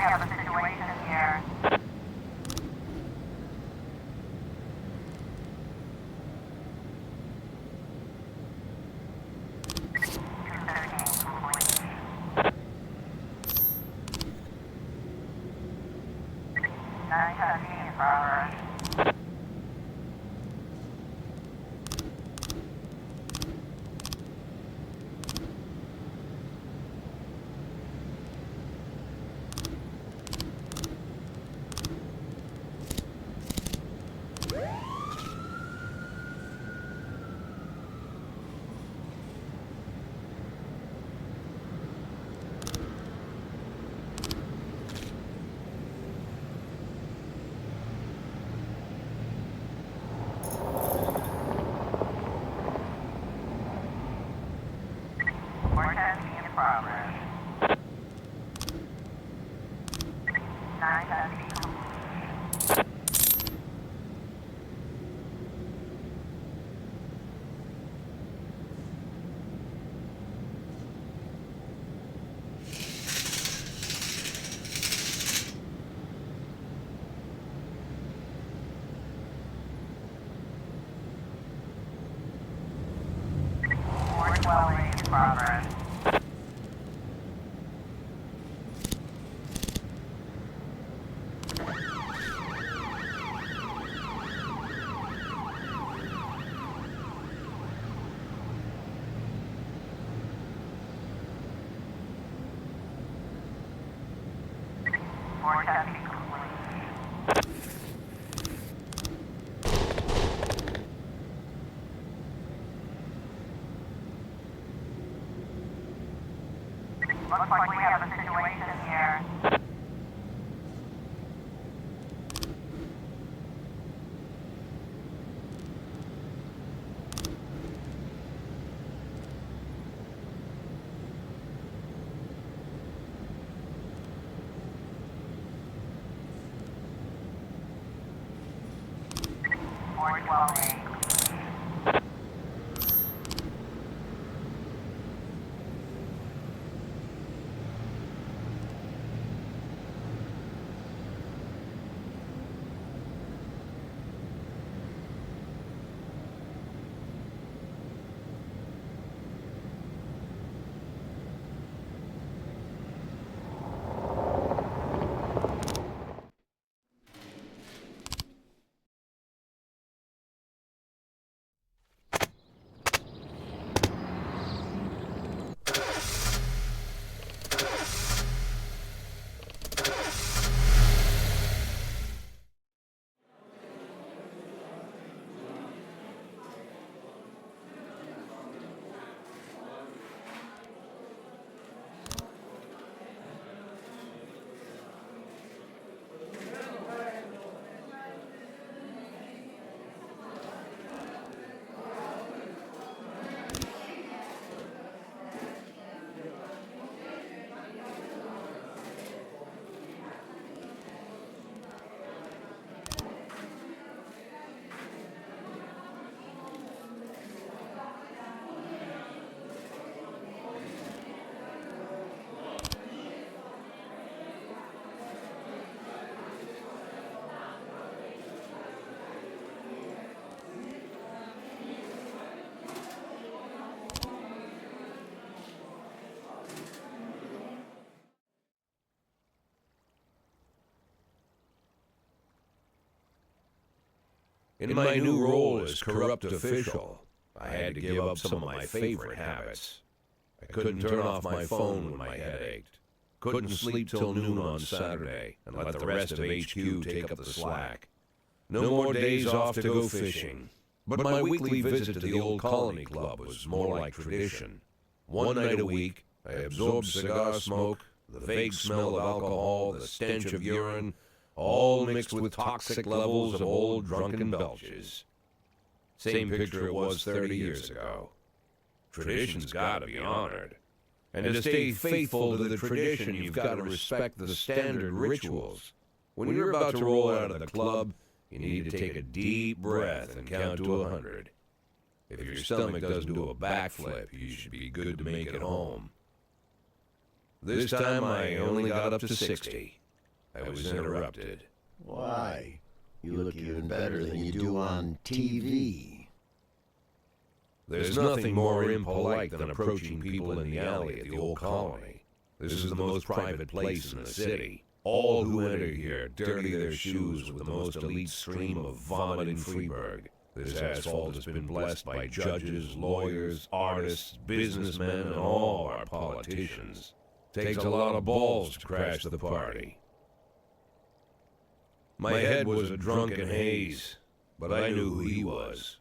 have a situation here. Progress. Forecasting complete. Looks like we have a situation here. Board 12A. In my new role as corrupt official, I had to give up some of my favorite habits. I couldn't turn off my phone when my head ached. Couldn't sleep till noon on Saturday and let the rest of HQ take up the slack. No more days off to go fishing. But my weekly visit to the old Colony Club was more like tradition. One night a week, I absorbed cigar smoke, the vague smell of alcohol, the stench of urine, all mixed with toxic levels of old drunken belches. Same picture it was 30 years ago. Tradition's gotta be honored. And to stay faithful to the tradition, you've got to respect the standard rituals. When you're about to roll out of the club, you need to take a deep breath and count to 100. If your stomach doesn't do a backflip, you should be good to make it home. This time I only got up to 60. I was interrupted. Why? You look even better than you do on TV. There's nothing more impolite than approaching people in the alley at the old colony. This is the most private place in the city. All who enter here dirty their shoes with the most elite stream of vomit in Freeburg. This asphalt has been blessed by judges, lawyers, artists, businessmen, and all our politicians. Takes a lot of balls to crash the party. My head was a drunken haze, but I knew who he was.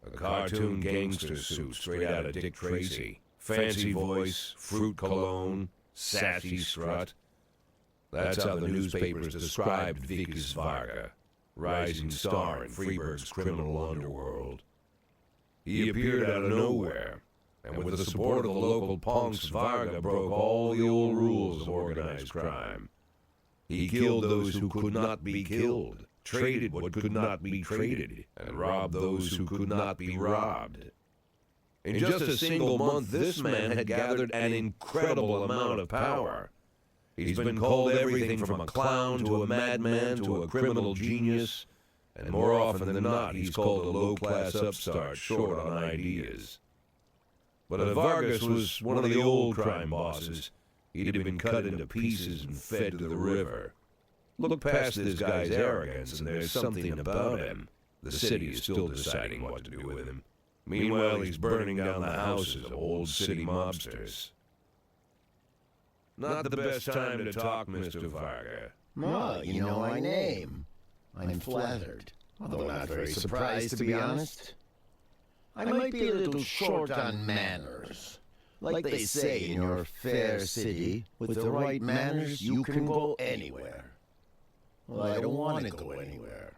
A cartoon gangster suit straight out of Dick Tracy. Fancy voice, fruit cologne, sassy strut. That's how the newspapers described Vikas Varga, rising star in Freeburg's criminal underworld. He appeared out of nowhere, and with the support of the local punks, Varga broke all the old rules of organized crime. He killed those who could not be killed, traded what could not be traded, and robbed those who could not be robbed. In just a single month, this man had gathered an incredible amount of power. He's been called everything from a clown to a madman to a criminal genius, and more often than not, he's called a low-class upstart short on ideas. But if Vargas was one of the old crime bosses, he'd have been cut into pieces and fed to the river. Look past this guy's arrogance, and there's something about him. The city is still deciding what to do with him. Meanwhile, he's burning down the houses of old city mobsters. Not the best time to talk, Mr. Varga. Well, you know my name. I'm flattered, although not very surprised, to be honest. I might be a little short on manners. Like they say in your fair city, with the right manners, you can go anywhere. Well, I don't want to go anywhere.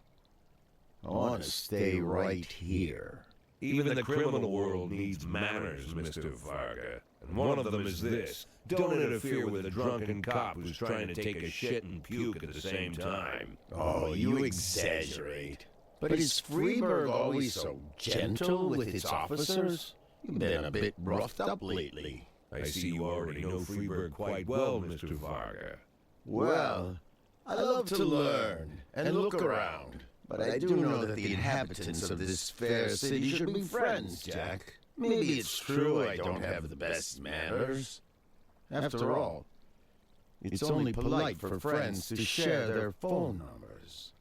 I want to stay right here. Even the criminal world needs manners, Mr. Varga. And one of them is this. Don't interfere with a drunken cop who's trying to take a shit and puke at the same time. Oh, you exaggerate. But is Freeburg always so gentle with its officers? You've been a bit roughed up lately. I see you already know Freeburg quite well, Mr. Varga. Well, I love to learn and look around. But I do know that the inhabitants of this fair city should be friends, Jack. Maybe it's true I don't have the best manners. After all, it's only polite for friends to share their phone numbers.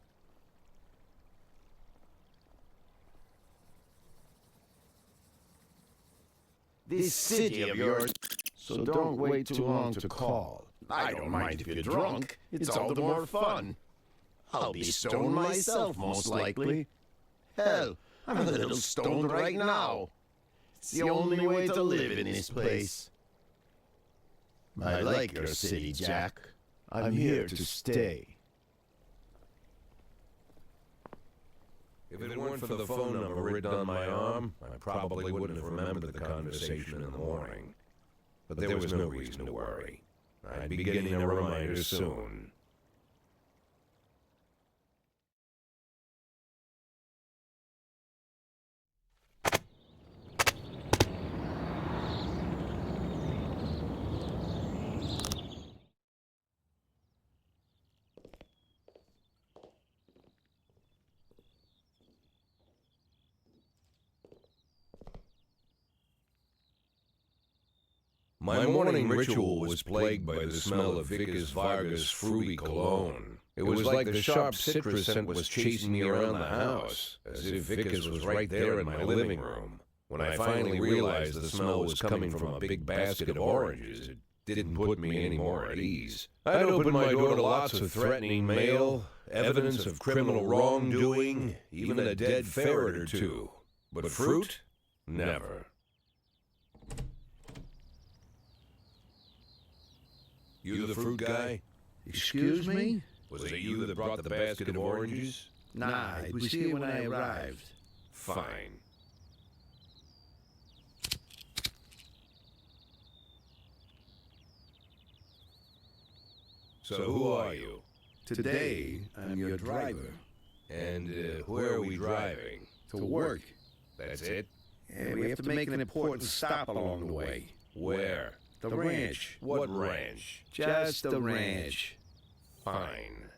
This city of yours, so don't wait too long to call. I don't mind if you're drunk. It's all the more fun. I'll be stoned myself, most likely. Hell, I'm a little stoned right now. It's the only way to live in this place. I like your city, Jack. I'm here to stay. If it weren't for the phone number written on my arm, I probably wouldn't have remembered the conversation in the morning. But there was no reason to worry. I'd be getting a reminder soon. My morning ritual was plagued by the smell of Vikas Varga's fruity cologne. It was like the sharp citrus scent was chasing me around the house, as if Vikas was right there in my living room. When I finally realized the smell was coming from a big basket of oranges, it didn't put me any more at ease. I'd opened my door to lots of threatening mail, evidence of criminal wrongdoing, even a dead ferret or two. But fruit? Never. You the fruit guy? Excuse me? Was it you that brought the basket of oranges? Nah, it was here when I arrived. Fine. So who are you? Today, I'm your driver. And where are we driving? To work. That's it? And we have to make an important stop along the way. Where? The ranch. What ranch? Just the ranch. fine.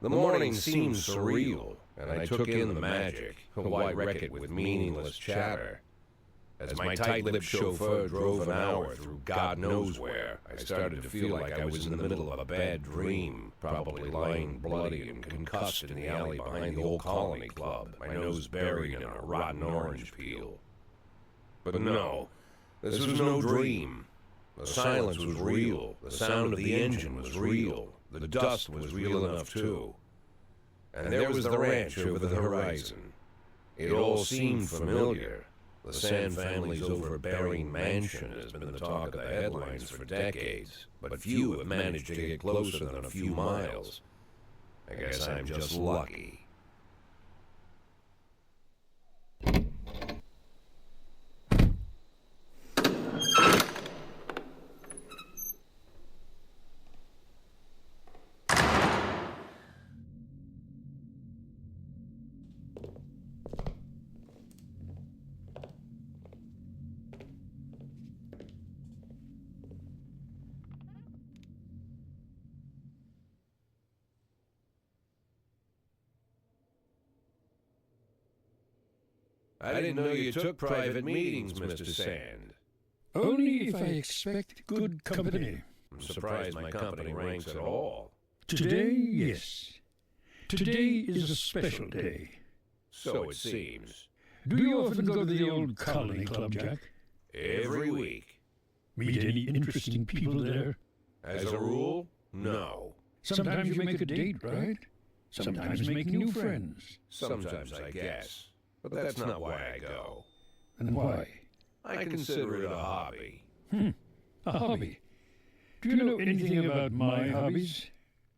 The morning seemed surreal, and I took in the magic. Why wreck it with meaningless chatter? As my tight-lipped chauffeur drove an hour through God knows where, I started to feel like I was in the middle of a bad dream, probably lying bloody and concussed in the alley behind the old Colony Club, my nose buried in a rotten orange peel. But no, this was no dream. The silence was real, the sound of the engine was real, the dust was real enough too. And there was the ranch over the horizon. It all seemed familiar. The Sand family's overbearing mansion has been the talk of the headlines for decades, but few have managed to get closer than a few miles. I guess I'm just lucky. I didn't know you took private meetings, Mr. Sand. Only if I expect good company. I'm surprised my company ranks at all. Today, yes. Today is a special day. So it seems. Do you often go to the old Colony Club, Jack? Every week. Meet any interesting people there? As a rule, no. Sometimes you make a date, right? Sometimes make new friends. Sometimes, I guess. But that's not why I go. And why? I consider it a hobby. A hobby? Do you know anything about my hobbies?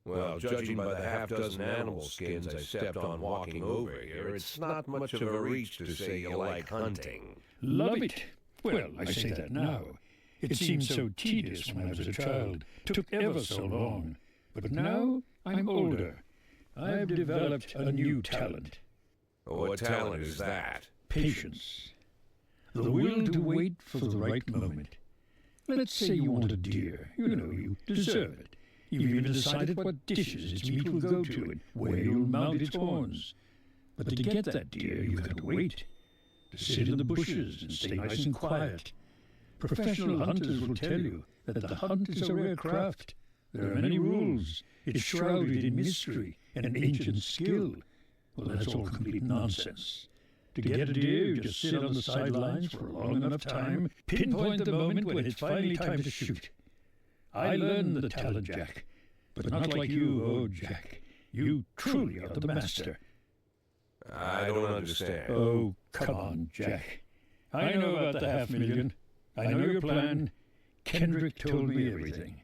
Well, judging by the half-dozen animal skins I stepped on walking over here, it's not much of a reach to say you like hunting. Love it. Well, I say that now. It seemed so tedious when I was a child. Took ever so long. But now I'm older. I've developed a new talent. What talent is that? Patience. The will to wait for the right moment. Let's say you want a deer. You know you deserve it. You've even decided what dishes its meat will go to and where you'll mount its horns. But to get that deer, you've got to wait. To sit in the bushes and stay nice and quiet. Professional hunters will tell you that the hunt is a rare craft. There are many rules. It's shrouded in mystery and ancient skill. Well, that's all complete nonsense. To get a deer, you just sit on the sidelines for a long enough time, pinpoint the moment when it's finally time to shoot. I learned the talent, Jack, but not like you, oh, Jack. You truly are the master. I don't understand. Oh, come on, Jack. I know about the $500,000. I know your plan. Kendrick told me everything.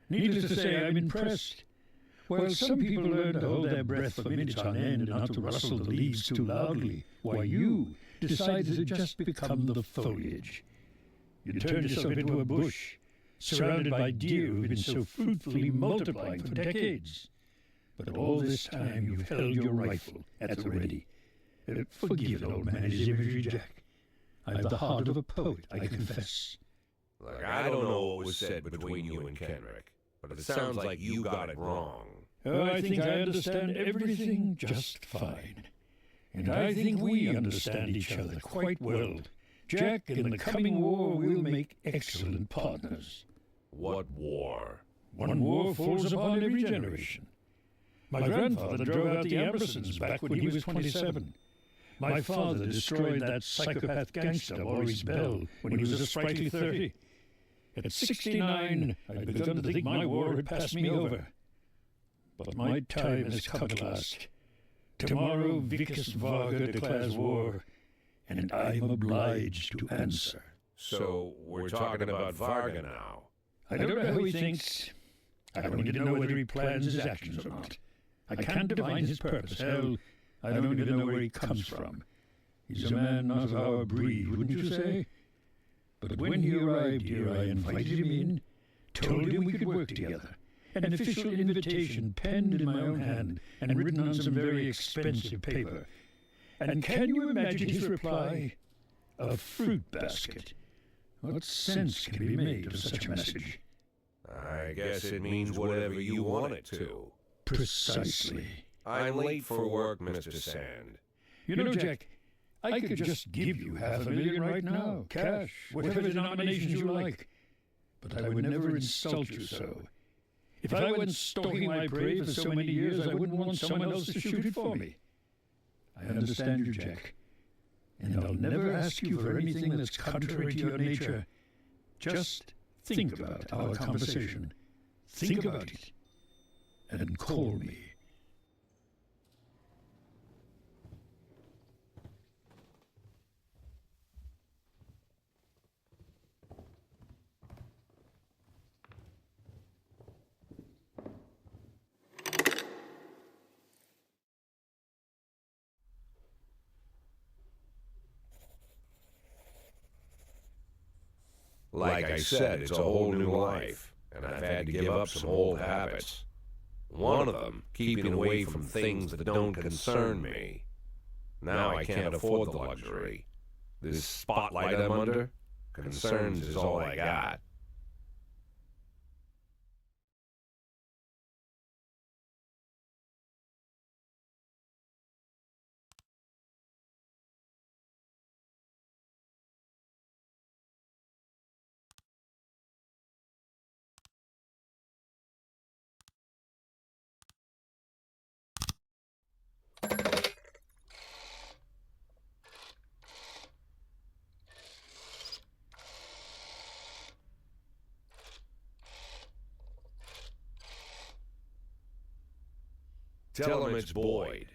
Needless to say, I'm impressed. While some people learn to hold their breath for minutes on end and not to rustle the leaves too loudly, why you decided to just become the foliage. You turned yourself into a bush, surrounded by deer who've been so fruitfully multiplying for decades. But all this time you've held your rifle at the ready. Forgive an old man his imagery, Jack. I've the heart of a poet, I confess. Look, I don't know what was said between you and Kendrick, but it sounds like you got it wrong. Oh, I think I understand everything just fine. And I think we understand each other quite well. Jack, in the coming war, we'll make excellent partners. What war? One war falls upon every generation. My grandfather drove out the Ambersons back when he was 27. My father destroyed that psychopath gangster, Maurice Bell, when he was a sprightly 30. At 69, I'd begun to think my war had passed me over. But my time has come at last. Tomorrow Vicus Varga declares war, and I'm obliged to answer. So we're talking about Varga now. I don't know how he thinks. I don't even know whether he plans his actions or not. I can't divine his purpose. Hell, I don't even know where he comes from. He's a man not of our breed, wouldn't you say? But when he arrived here, I invited him in, told him we could work together. An official invitation penned in my own hand and written on some very expensive paper. And can you imagine his reply? A fruit basket. What sense can be made of such a message? I guess it means whatever you want it to. Precisely. I'm late for work, Mr. Sand. You know, Jack, I could just give you $500,000 right now, cash, whatever denominations you like. But I would never insult you so. If I went stalking my prey for so many years, I wouldn't want someone else to shoot it for me. I understand you, Jack. And I'll never ask you for anything that's contrary to your nature. Just think about our conversation. Think about it. And call me. Like I said, it's a whole new life, and I've had to give up some old habits. One of them, keeping away from things that don't concern me. Now I can't afford the luxury. This spotlight I'm under, concerns is all I got. Tell him it's Boyd.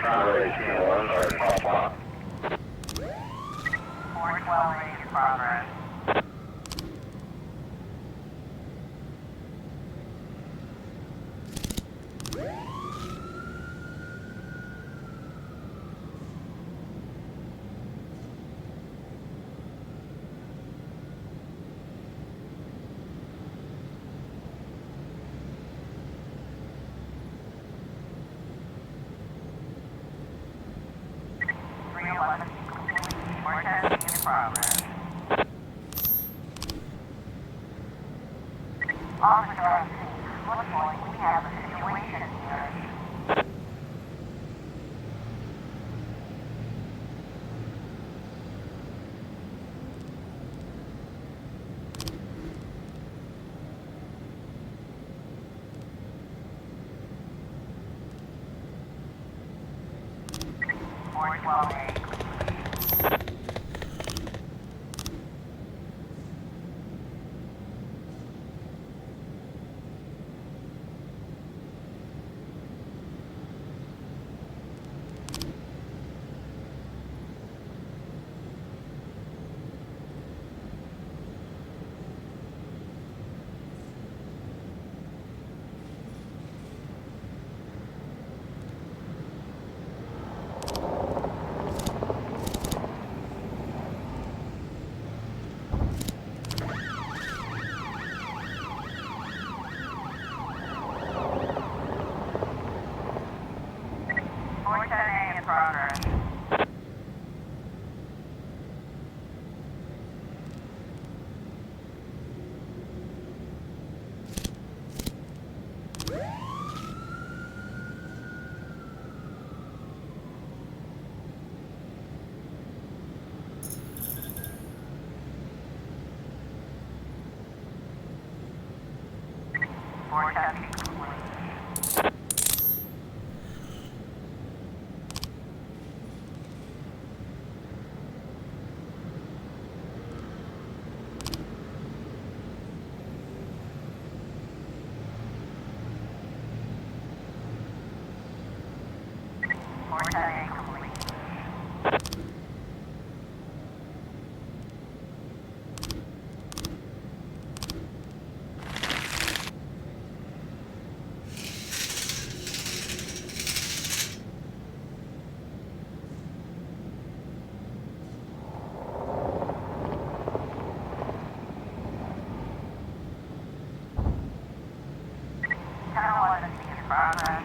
Conway 201, sorry, call spot. 412 ready to progress. Officer on scene, looks like we have a situation here. Four 12 8. For testing complete. For testing complete. Channel 11 in progress.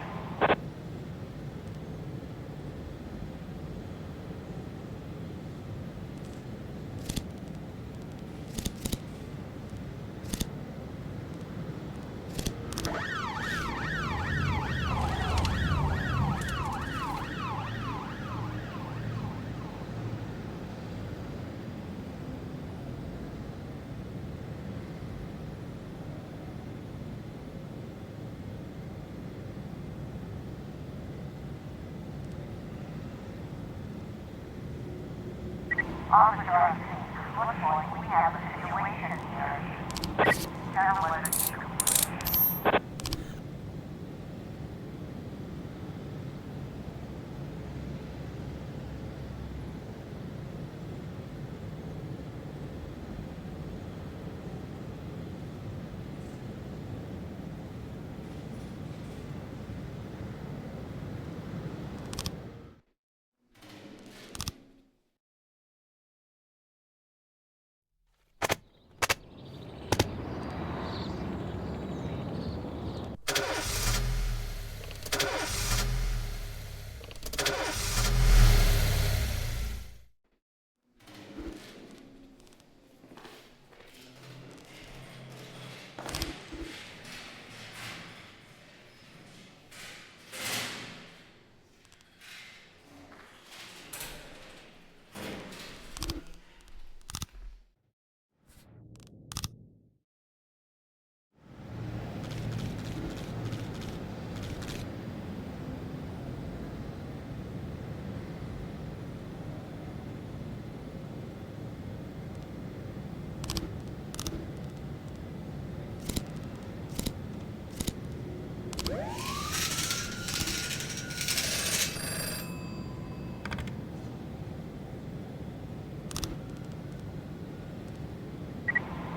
Officer on scene. Looks like we have a situation here. Channel 11 complete.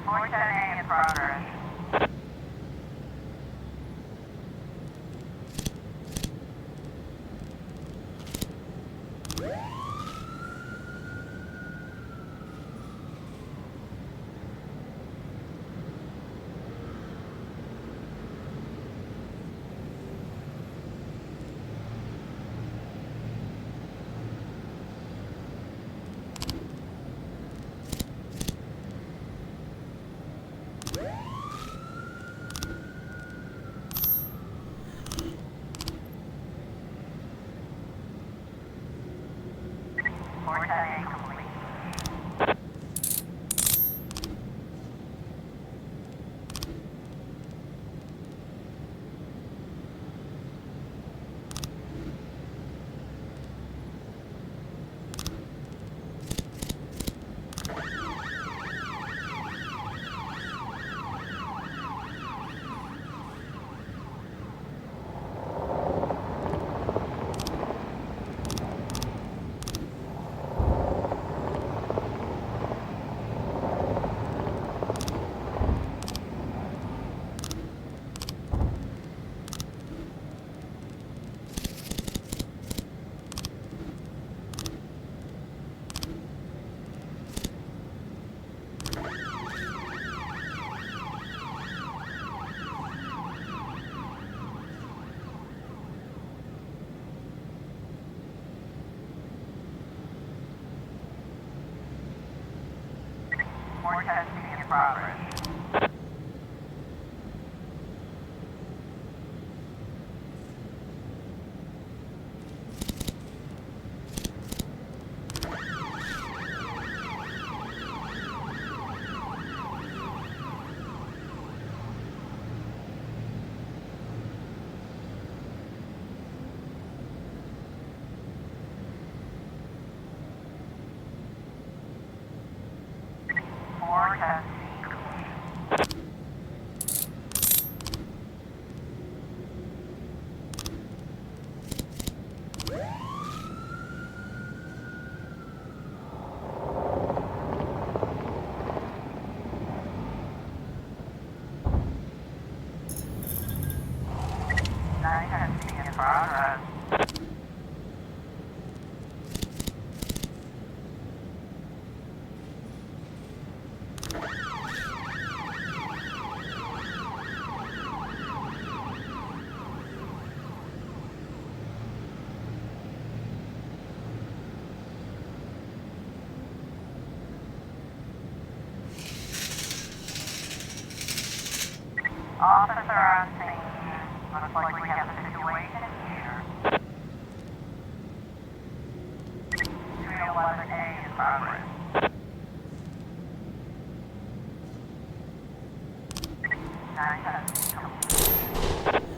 For testing in progress. For testing complete. For testing in progress. progress. Officer on scene. Looks like we have a situation here. 311A in progress. 9 complete.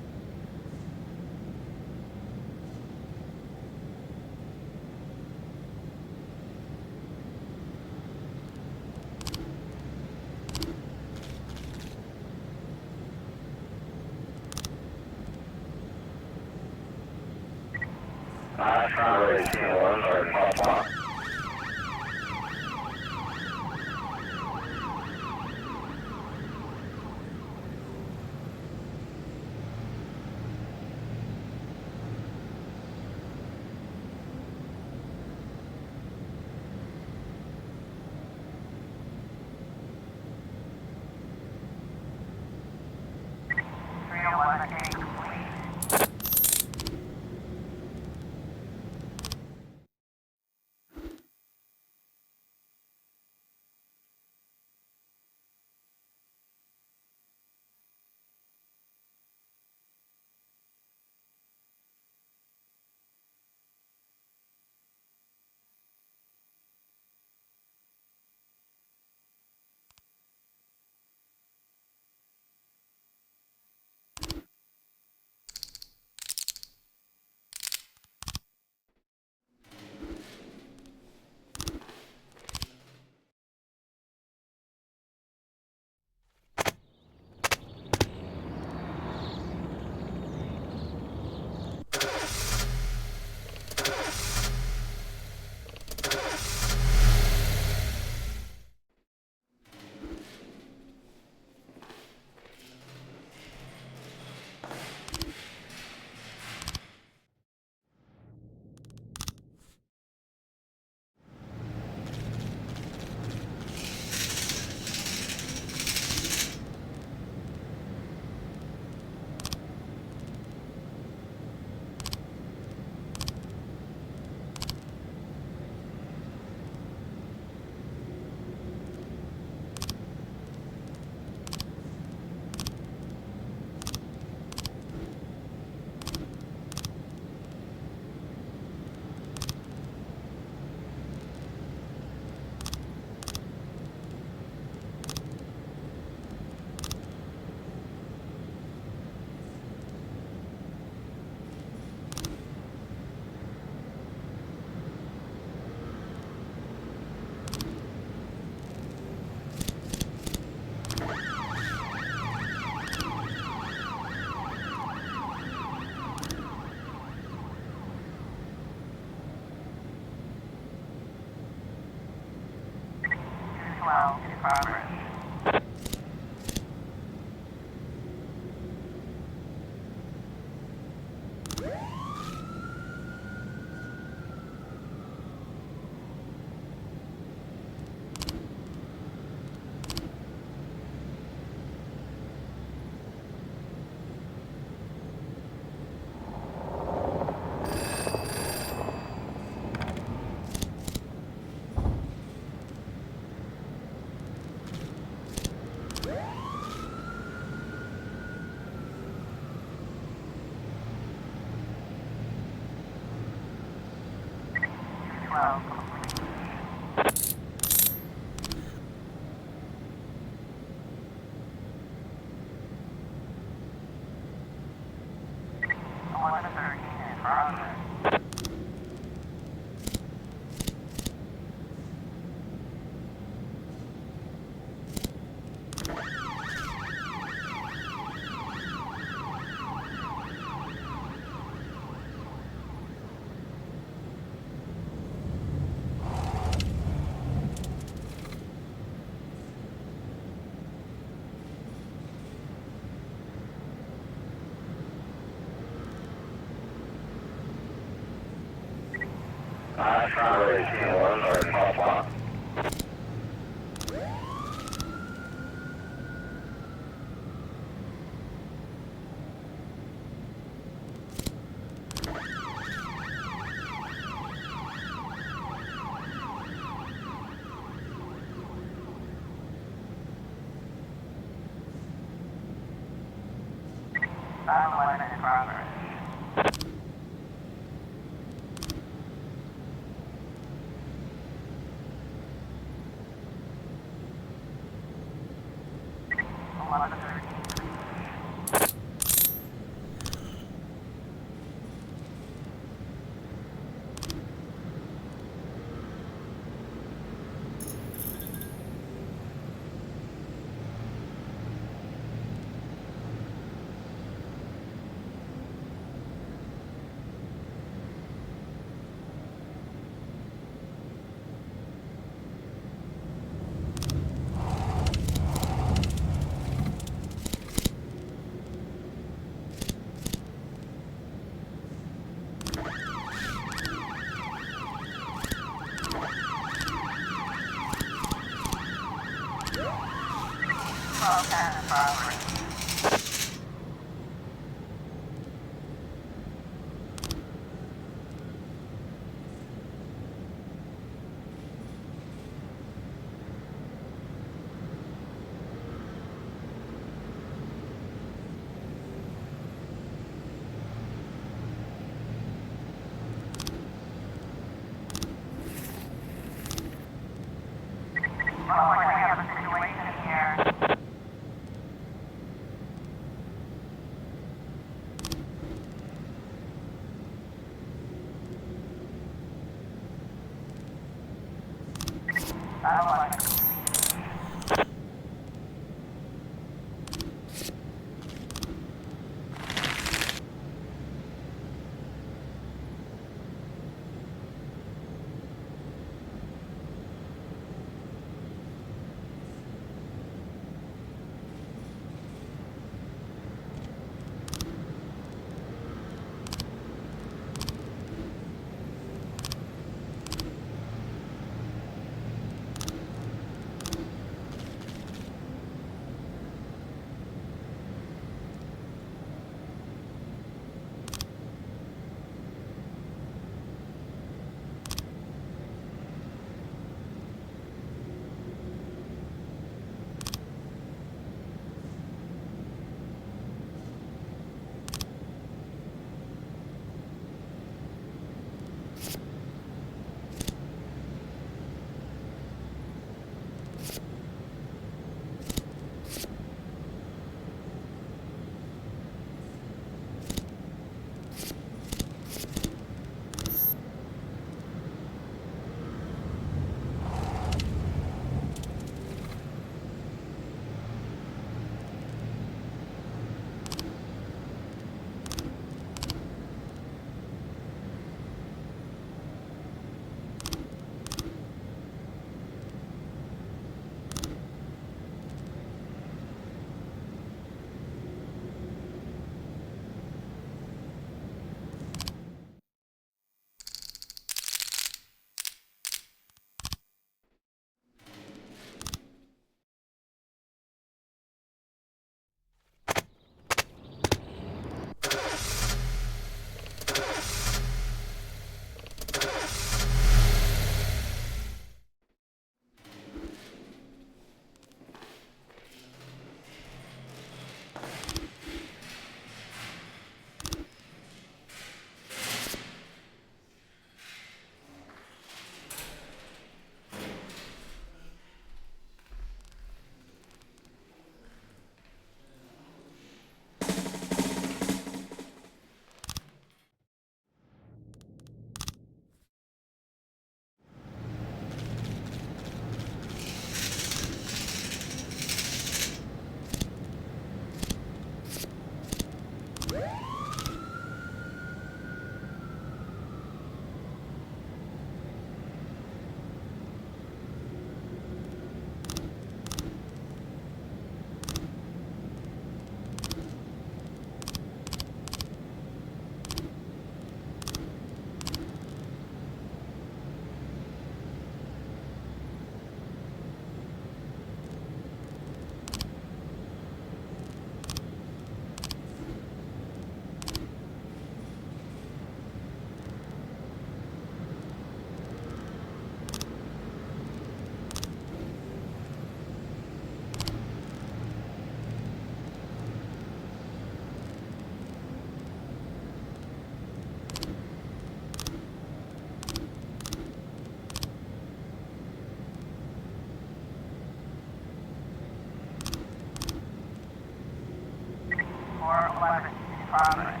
411 in progress.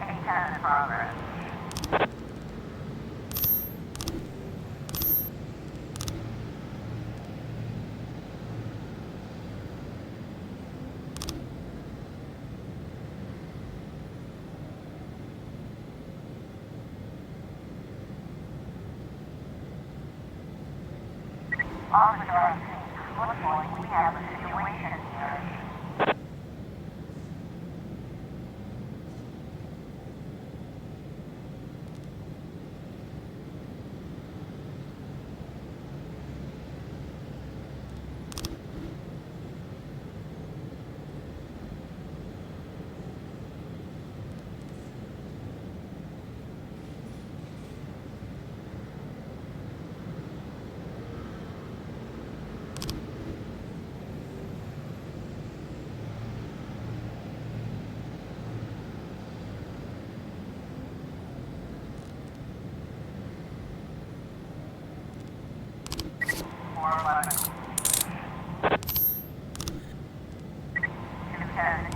A10 in progress. Officer RC, looks like we have a situation here.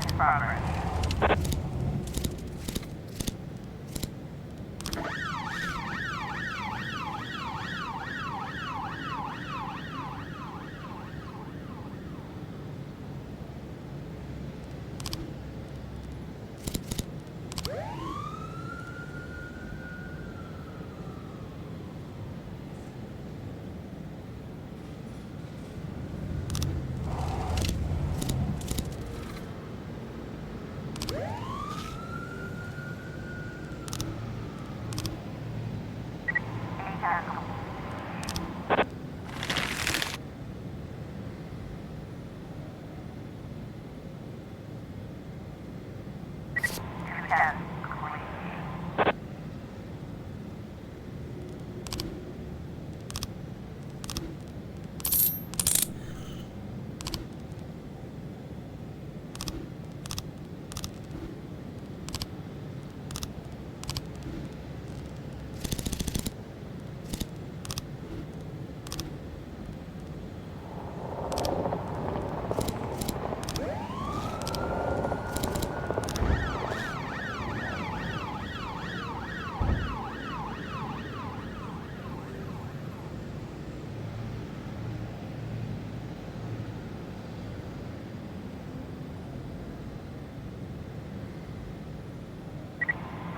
In progress.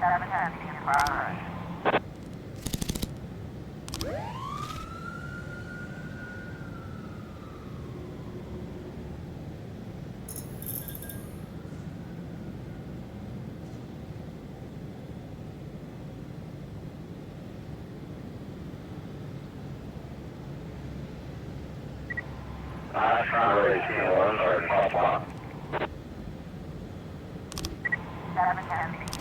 Sabotage in progress. Sabotage